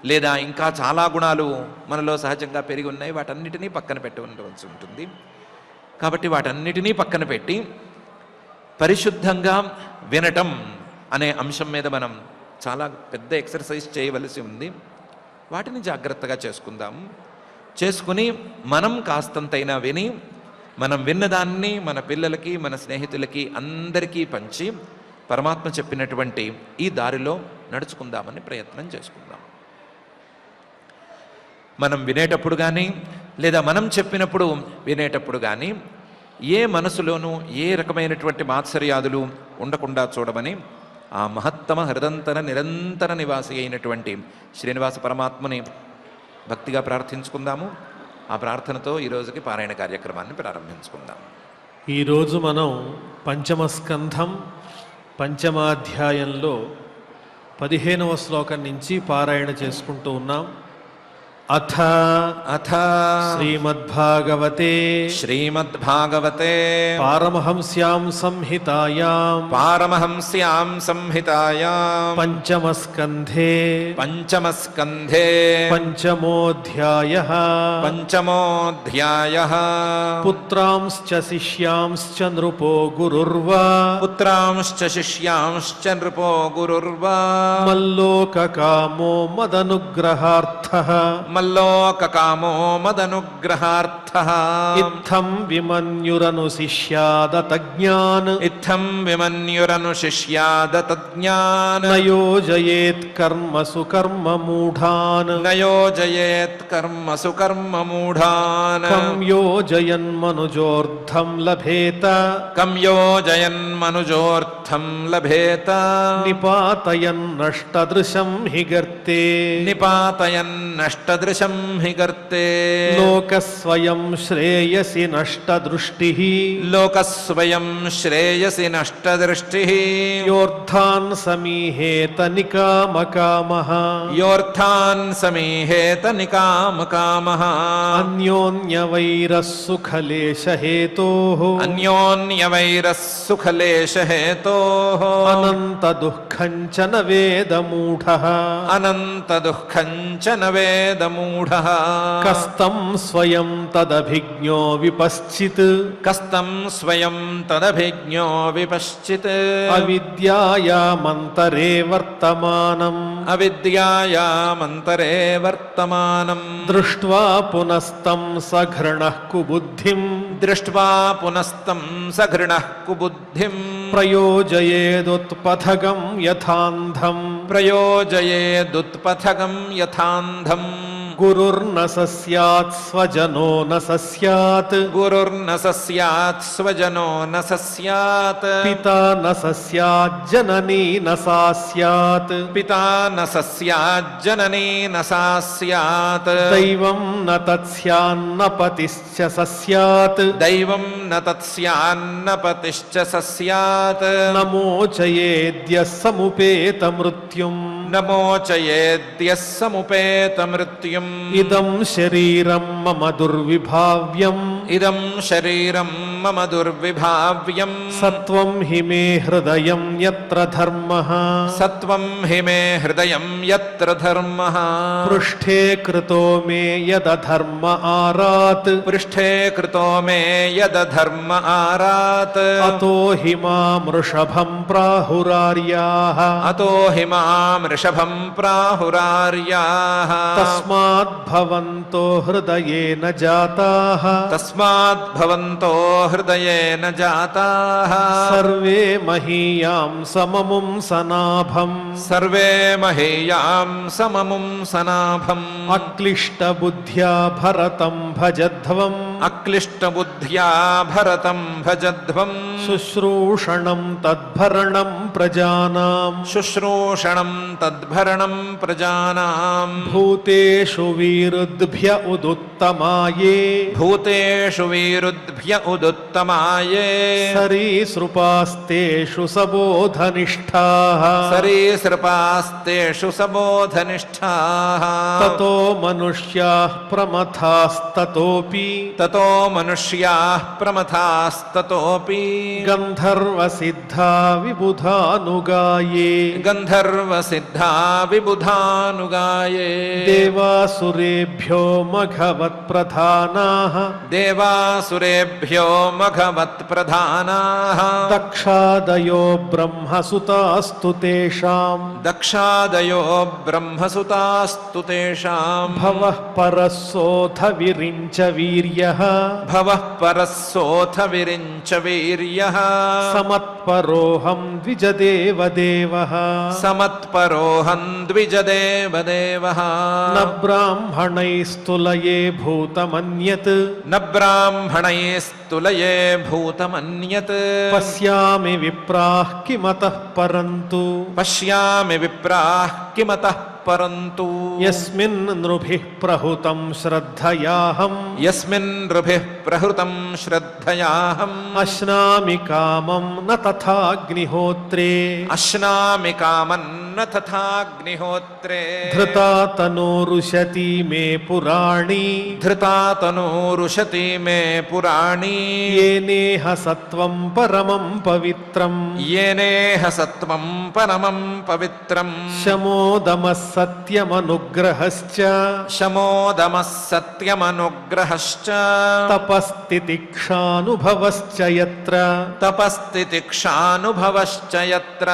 [SPEAKER 1] లేదా ఇంకా చాలా గుణాలు మనలో సహజంగా పెరిగి ఉన్నాయి, వాటన్నిటినీ పక్కన పెట్టవలసి ఉంటుంది. కాబట్టి వాటన్నిటినీ పక్కన పెట్టి పరిశుద్ధంగా వినటం అనే అంశం మీద మనం చాలా పెద్ద ఎక్సర్సైజ్ చేయవలసి ఉంది. వాటిని జాగ్రత్తగా చేసుకుని మనం కాస్తంతైనా విని మనం విన్నదాన్ని మన పిల్లలకి, మన స్నేహితులకి అందరికీ పంచి పరమాత్మ చెప్పినటువంటి ఈ దారిలో నడుచుకుందామని ప్రయత్నం చేసుకుందాం. మనం వినేటప్పుడు కానీ లేదా మనం చెప్పినప్పుడు వినేటప్పుడు కానీ ఏ మనసులోనూ ఏ రకమైనటువంటి మాత్సర్యాదులు ఉండకుండా చూడమని ఆ మహత్తమ హృదంతర నిరంతర నివాసి అయినటువంటి శ్రీనివాస పరమాత్మని భక్తిగా ప్రార్థించుకుందాము. ఆ ప్రార్థనతో ఈరోజుకి పారాయణ కార్యక్రమాన్ని ప్రారంభించుకుందాం.
[SPEAKER 2] ఈరోజు మనం పంచమ స్కంధం పంచమాధ్యాయంలో 15వ శ్లోకం నుంచి పారాయణ చేసుకుంటూ ఉన్నాం. అథ
[SPEAKER 1] అథ
[SPEAKER 2] శ్రీమద్భాగవతే
[SPEAKER 1] శ్రీమద్భాగవతే
[SPEAKER 2] పారమహంస్యాం సంహితాయాం
[SPEAKER 1] పారమహంస్యాం సంహితాయాం
[SPEAKER 2] పంచమస్కంధే
[SPEAKER 1] పంచమస్కంధే
[SPEAKER 2] పంచమోऽధ్యాయః
[SPEAKER 1] పంచమోऽధ్యాయః
[SPEAKER 2] పుత్రాంశ్చ శిష్యాంశ్చ నృపో గురుర్వా
[SPEAKER 1] పుత్రాంశ్చ శిష్యాంశ్చ నృపో గురుర్వా
[SPEAKER 2] మల్లోకకామో మదనుగ్రహార్థః
[SPEAKER 1] మల్లోకకామో మదనుగ్రహార్థః
[SPEAKER 2] ఇత్థం విమన్యురనుశిష్యాదతజ్ఞాన్
[SPEAKER 1] ఇత్థం విమన్యురనుశిష్యాదతజ్ఞాన్
[SPEAKER 2] నయోజయేత్ కర్మసు కర్మమూఢాన్
[SPEAKER 1] నయోజయేత్ కర్మసు కర్మమూఢాన్
[SPEAKER 2] కం యోజయన్మనుజోర్ధం లభేత
[SPEAKER 1] కం యోజయన్మనుజోర్థం లభేత
[SPEAKER 2] నిపాతయన్నష్టదృశం హి గర్తే
[SPEAKER 1] నిపాతయన్నష్టదృశం హి గర్తే
[SPEAKER 2] లోకస్వయం శ్రేయసి నష్టదృష్టిః
[SPEAKER 1] లోకస్వయం శ్రేయసి నష్టదృష్టిః
[SPEAKER 2] యోర్థాన్ సమీహేత నికామకామః
[SPEAKER 1] యోర్థాన్ సమీహేత నికామకామః
[SPEAKER 2] అన్యోన్యవైరః సుఖలేశహేతోః
[SPEAKER 1] అన్యోన్యవైరః సుఖలేశహేతోః
[SPEAKER 2] అనంత దుఃఖం చ న వేదమూఢః
[SPEAKER 1] అనంత దుఃఖం చ న వేదమూఢః
[SPEAKER 2] కస్తం స్వయం తదభిజ్ఞో విపశ్చిత్
[SPEAKER 1] కస్తం స్వయం తదభిజ్ఞో విపశ్చిత్
[SPEAKER 2] అవిద్యాయామంతరే వర్తమానం
[SPEAKER 1] అవిద్యాయామంతరే వర్తమానం
[SPEAKER 2] దృష్ట్వా పునస్తం సఘృణః కుబుద్ధిం
[SPEAKER 1] దృష్ట్వా పునస్తం సఘృణః కుబుద్ధిం
[SPEAKER 2] ప్రయోజయేదుత్పథగం యథాంధం
[SPEAKER 1] ప్రయోజయేదుత్పథగం యథాంధం
[SPEAKER 2] గురుర్న సస్యాత్ స్వజనో న సస్యాత్
[SPEAKER 1] గురుర్న సస్యాత్ స్వజనో న సస్యాత్
[SPEAKER 2] పితా న సస్యాత్ జననీ న సా స్యాత్
[SPEAKER 1] పితా న సస్యాత్ జననీ న సా స్యాత్
[SPEAKER 2] దైవం న తత్స్యాన్న పతిశ్చ సస్యాత్
[SPEAKER 1] దైవం న తత్స్యాన్న పతిశ్చ సస్యాత్
[SPEAKER 2] నమోచయేద్య సముపేత మృత్యుం
[SPEAKER 1] నమోచయేద్యః సముపేత మృత్యుం
[SPEAKER 2] ఇదం శరీరం మమ దుర్విభావ్యం
[SPEAKER 1] ఇదం శరీరం మమ దుర్విభావ్యం
[SPEAKER 2] సత్వం హి మే హృదయం యత్ర ధర్మః
[SPEAKER 1] సత్వం హి మే హృదయం యత్ర ధర్మః
[SPEAKER 2] పృష్ఠే కృతో మే యదధర్మ ఆరాత్
[SPEAKER 1] పృష్ఠే కృతో మే యదధర్మ ఆరాత్
[SPEAKER 2] అతో హి మాం వృషభం ప్రాహురార్యాః
[SPEAKER 1] అతో హి మాం వృషభం ప్రాహురార్యాః
[SPEAKER 2] తస్మాత్ భవంతో హృదయేన జాతాః
[SPEAKER 1] తస్మాత్ భవంతో హృదయేన జాతాః
[SPEAKER 2] సర్వే మహీయాం సమముం సనాభం
[SPEAKER 1] సర్వే మహేయాం సమముం సనాభం
[SPEAKER 2] అక్లిష్ట బుద్ధ్యా భరతం భజధ్వం
[SPEAKER 1] అక్లిష్టబుద్ధ్యా భరతం భజధ్వం
[SPEAKER 2] శుశ్రూషణం తద్భరణం ప్రజానాం
[SPEAKER 1] శుశ్రూషణం తద్భరణం ప్రజానాం
[SPEAKER 2] భూతేషు వీరుద్భ్య ఉదుత్తమాయే
[SPEAKER 1] భూతేషు వీరుద్భ్య ఉదుత్తమాయే
[SPEAKER 2] సరీసృపాస్తేషు సబోధనిష్ఠాః
[SPEAKER 1] సరీసృపాస్తేషు సబోధనిష్ఠాః
[SPEAKER 2] తతో మనుష్యాః ప్రమథాస్తతోపి
[SPEAKER 1] తతో మనుష్యాః ప్రమథాస్తతోపి
[SPEAKER 2] గంధర్వసిద్ధా విబుధానుగాయే
[SPEAKER 1] గంధర్వసిద్ధా విబుధానుగాయే
[SPEAKER 2] దేవాసురేభ్యో మఘవత్ప్రధానాః
[SPEAKER 1] దేవాసురేభ్యో మఘవత్ప్రధానాః
[SPEAKER 2] దక్షాదయో బ్రహ్మసుతాస్తు తేషాం
[SPEAKER 1] దక్షాదయో బ్రహ్మసుతాస్తు తేషాం
[SPEAKER 2] భవః పరస్సోథ విరించ వీర్యః
[SPEAKER 1] భవః పరస్సోథ విరించ వీర్యః ప్రియః
[SPEAKER 2] సమత్పరోహం ద్విజదేవదేవః
[SPEAKER 1] సమత్పరోహం ద్విజదేవదేవః
[SPEAKER 2] న బ్రాహ్మణైస్తులయే భూతమన్యత్
[SPEAKER 1] న బ్రాహ్మణైస్తులయే భూతమన్యత్
[SPEAKER 2] పశ్యామి విప్రాః కిమతః పరంతు
[SPEAKER 1] పశ్యామి విప్రాః కిమతః పరంతు
[SPEAKER 2] యస్మిన్ నృభిః ప్రహుతం శ్రద్ధయాహం
[SPEAKER 1] యస్మిన్ నృభిః ప్రహృతం శ్రద్ధయాహం
[SPEAKER 2] అశ్నామి కామం న తథాగ్నిహోత్రే
[SPEAKER 1] అశ్నామి కామన్న తథాగ్నిహోత్రే
[SPEAKER 2] ధృతా తనూరుషతి మే పురాణి
[SPEAKER 1] ధృతా తనూరుషతి మే పురాణి
[SPEAKER 2] ఏనేహ సత్వం పరమం పవిత్రం
[SPEAKER 1] యేనేహ సత్వం పరమం పవిత్రం
[SPEAKER 2] శమోదమః సత్యమనుగ్రహశ్చ
[SPEAKER 1] శమోదమః సత్యమనుగ్రహశ్చ
[SPEAKER 2] తపస్థితిక్షానుభవశ్చ యత్ర
[SPEAKER 1] తపస్థితిక్షానుభవశ్చ యత్ర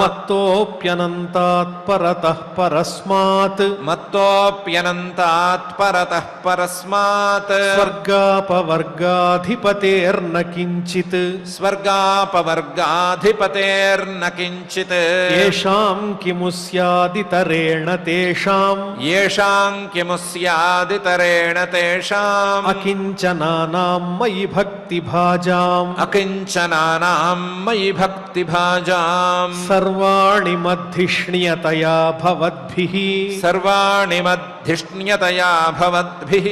[SPEAKER 2] మత్తోప్యనంతాత్ పరతః పరస్మాత్
[SPEAKER 1] మత్తోప్యనంతాత్ పరతః పరస్మాత్
[SPEAKER 2] స్వర్గాపవర్గాధిపతేర్న కించిత్
[SPEAKER 1] స్వర్గాపవర్గాధిపతేర్న కించిత్
[SPEAKER 2] యేషాం కిము స్యాదితరేణ తేషాం
[SPEAKER 1] యేషాం కిము స్యాదితరేణ తేషాం
[SPEAKER 2] అకించనానాం మయి భక్తిభాజాం
[SPEAKER 1] అకించనానాం మయి భక్తిభాజాం
[SPEAKER 2] సర్వాణి మద్ధిష్ణ్యతయా భవద్భిః
[SPEAKER 1] సర్వాణి మద్ధిష్ణ్యతయా భవద్భిః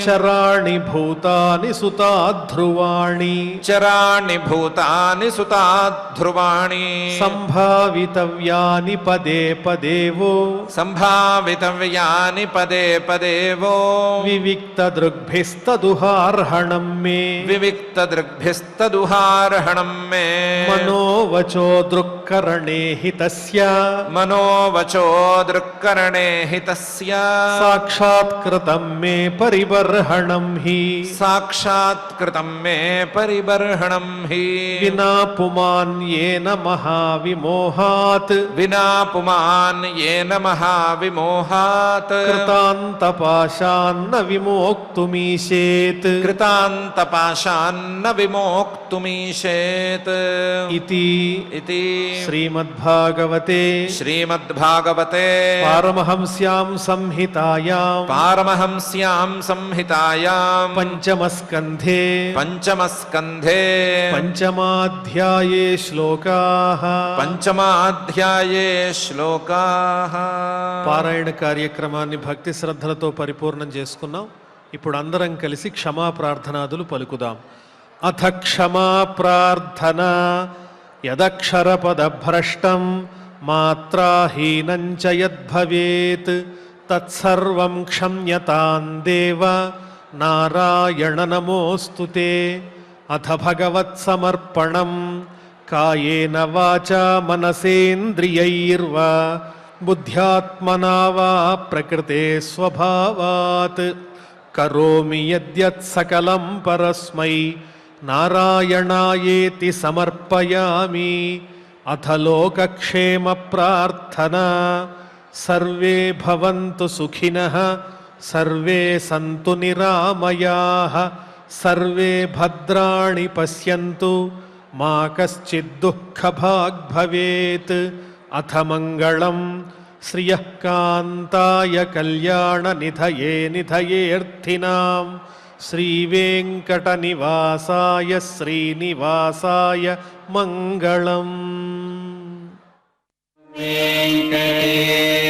[SPEAKER 2] చరాణి భూతాని సుతాధ్రువాణి
[SPEAKER 1] చరాణి భూతాని సుతాధ్రువాణి
[SPEAKER 2] సంభావితవ్యాని పదే పదేవో
[SPEAKER 1] సంభావితవ్యాని పదే పదేవో
[SPEAKER 2] వివిక్తదృగ్భిస్తదుహార్హణం మే
[SPEAKER 1] వివిక్తదృగ్భిస్తదుహార్హణం మే
[SPEAKER 2] మనోవచో దృక్కరణే హితస్య
[SPEAKER 1] మనోవచో దృక్కరణే హితస్య
[SPEAKER 2] సాక్షాత్కృతం మే పరిబర్హణం హి
[SPEAKER 1] సాక్షాత్కృతం మే పరిబర్హణం హి
[SPEAKER 2] వినా పుమాన్యేన మహావిమోహాత్
[SPEAKER 1] వినా పుమాన్ యేన మహావిమోహాత్
[SPEAKER 2] కృతాంతపాశాన్న విమోక్తుమీశేత్
[SPEAKER 1] కృతాంతపాశాన్న విమోక్తుమీశేత్
[SPEAKER 2] ఇతి
[SPEAKER 1] ఇతి
[SPEAKER 2] శ్రీమద్భాగవతే
[SPEAKER 1] శ్రీమద్భాగవతే
[SPEAKER 2] పారమహంస్యాం సంహితాయాం
[SPEAKER 1] పారమహంస్యాం సంహితాయాం
[SPEAKER 2] పంచమస్కంధే
[SPEAKER 1] పంచమస్కంధే
[SPEAKER 2] పంచమాధ్యాయే శ్లోకాః
[SPEAKER 1] పంచమాధ్యాయే శ్లోకాః.
[SPEAKER 2] పారాయణ కార్యక్రమాన్ని భక్తి శ్రద్ధలతో పరిపూర్ణం చేసుకున్నాం. ఇప్పుడు అందరం కలిసి క్షమా ప్రార్థనాదులు పలుకుదాం. అథ క్షమా ప్రార్థన యదక్షరపదభ్రష్టం మాత్రాహీనం చ యద్భవేత్ తత్సర్వం క్షమ్యతాం దేవ నారాయణ నమోస్తుతే. అథ భగవత్సమర్పణం కాయేన వాచా మనసేంద్రియైర్వా బుద్ధ్యాత్మనా వా ప్రకృతే స్వభావాత్ కరోమి యద్యత్ సకలం పరస్మై నారాయణాయేతి సమర్పయామి. అథ లోకక్షేమ ప్రార్థనా సర్వే భవంతు సుఖినః సర్వే సంతు నిరామయాః సర్వే భద్రాణి పశ్యంతు మా కశ్చిద్ దుఃఖభాగ్ భవేత్. అథ మంగళం శ్రియః కాంతాయ కళ్యాణ నిధయే నిధయేర్థినాం శ్రీవేంకటనివాసాయ శ్రీనివాసాయ మంగళం.
[SPEAKER 3] వెంకటేశ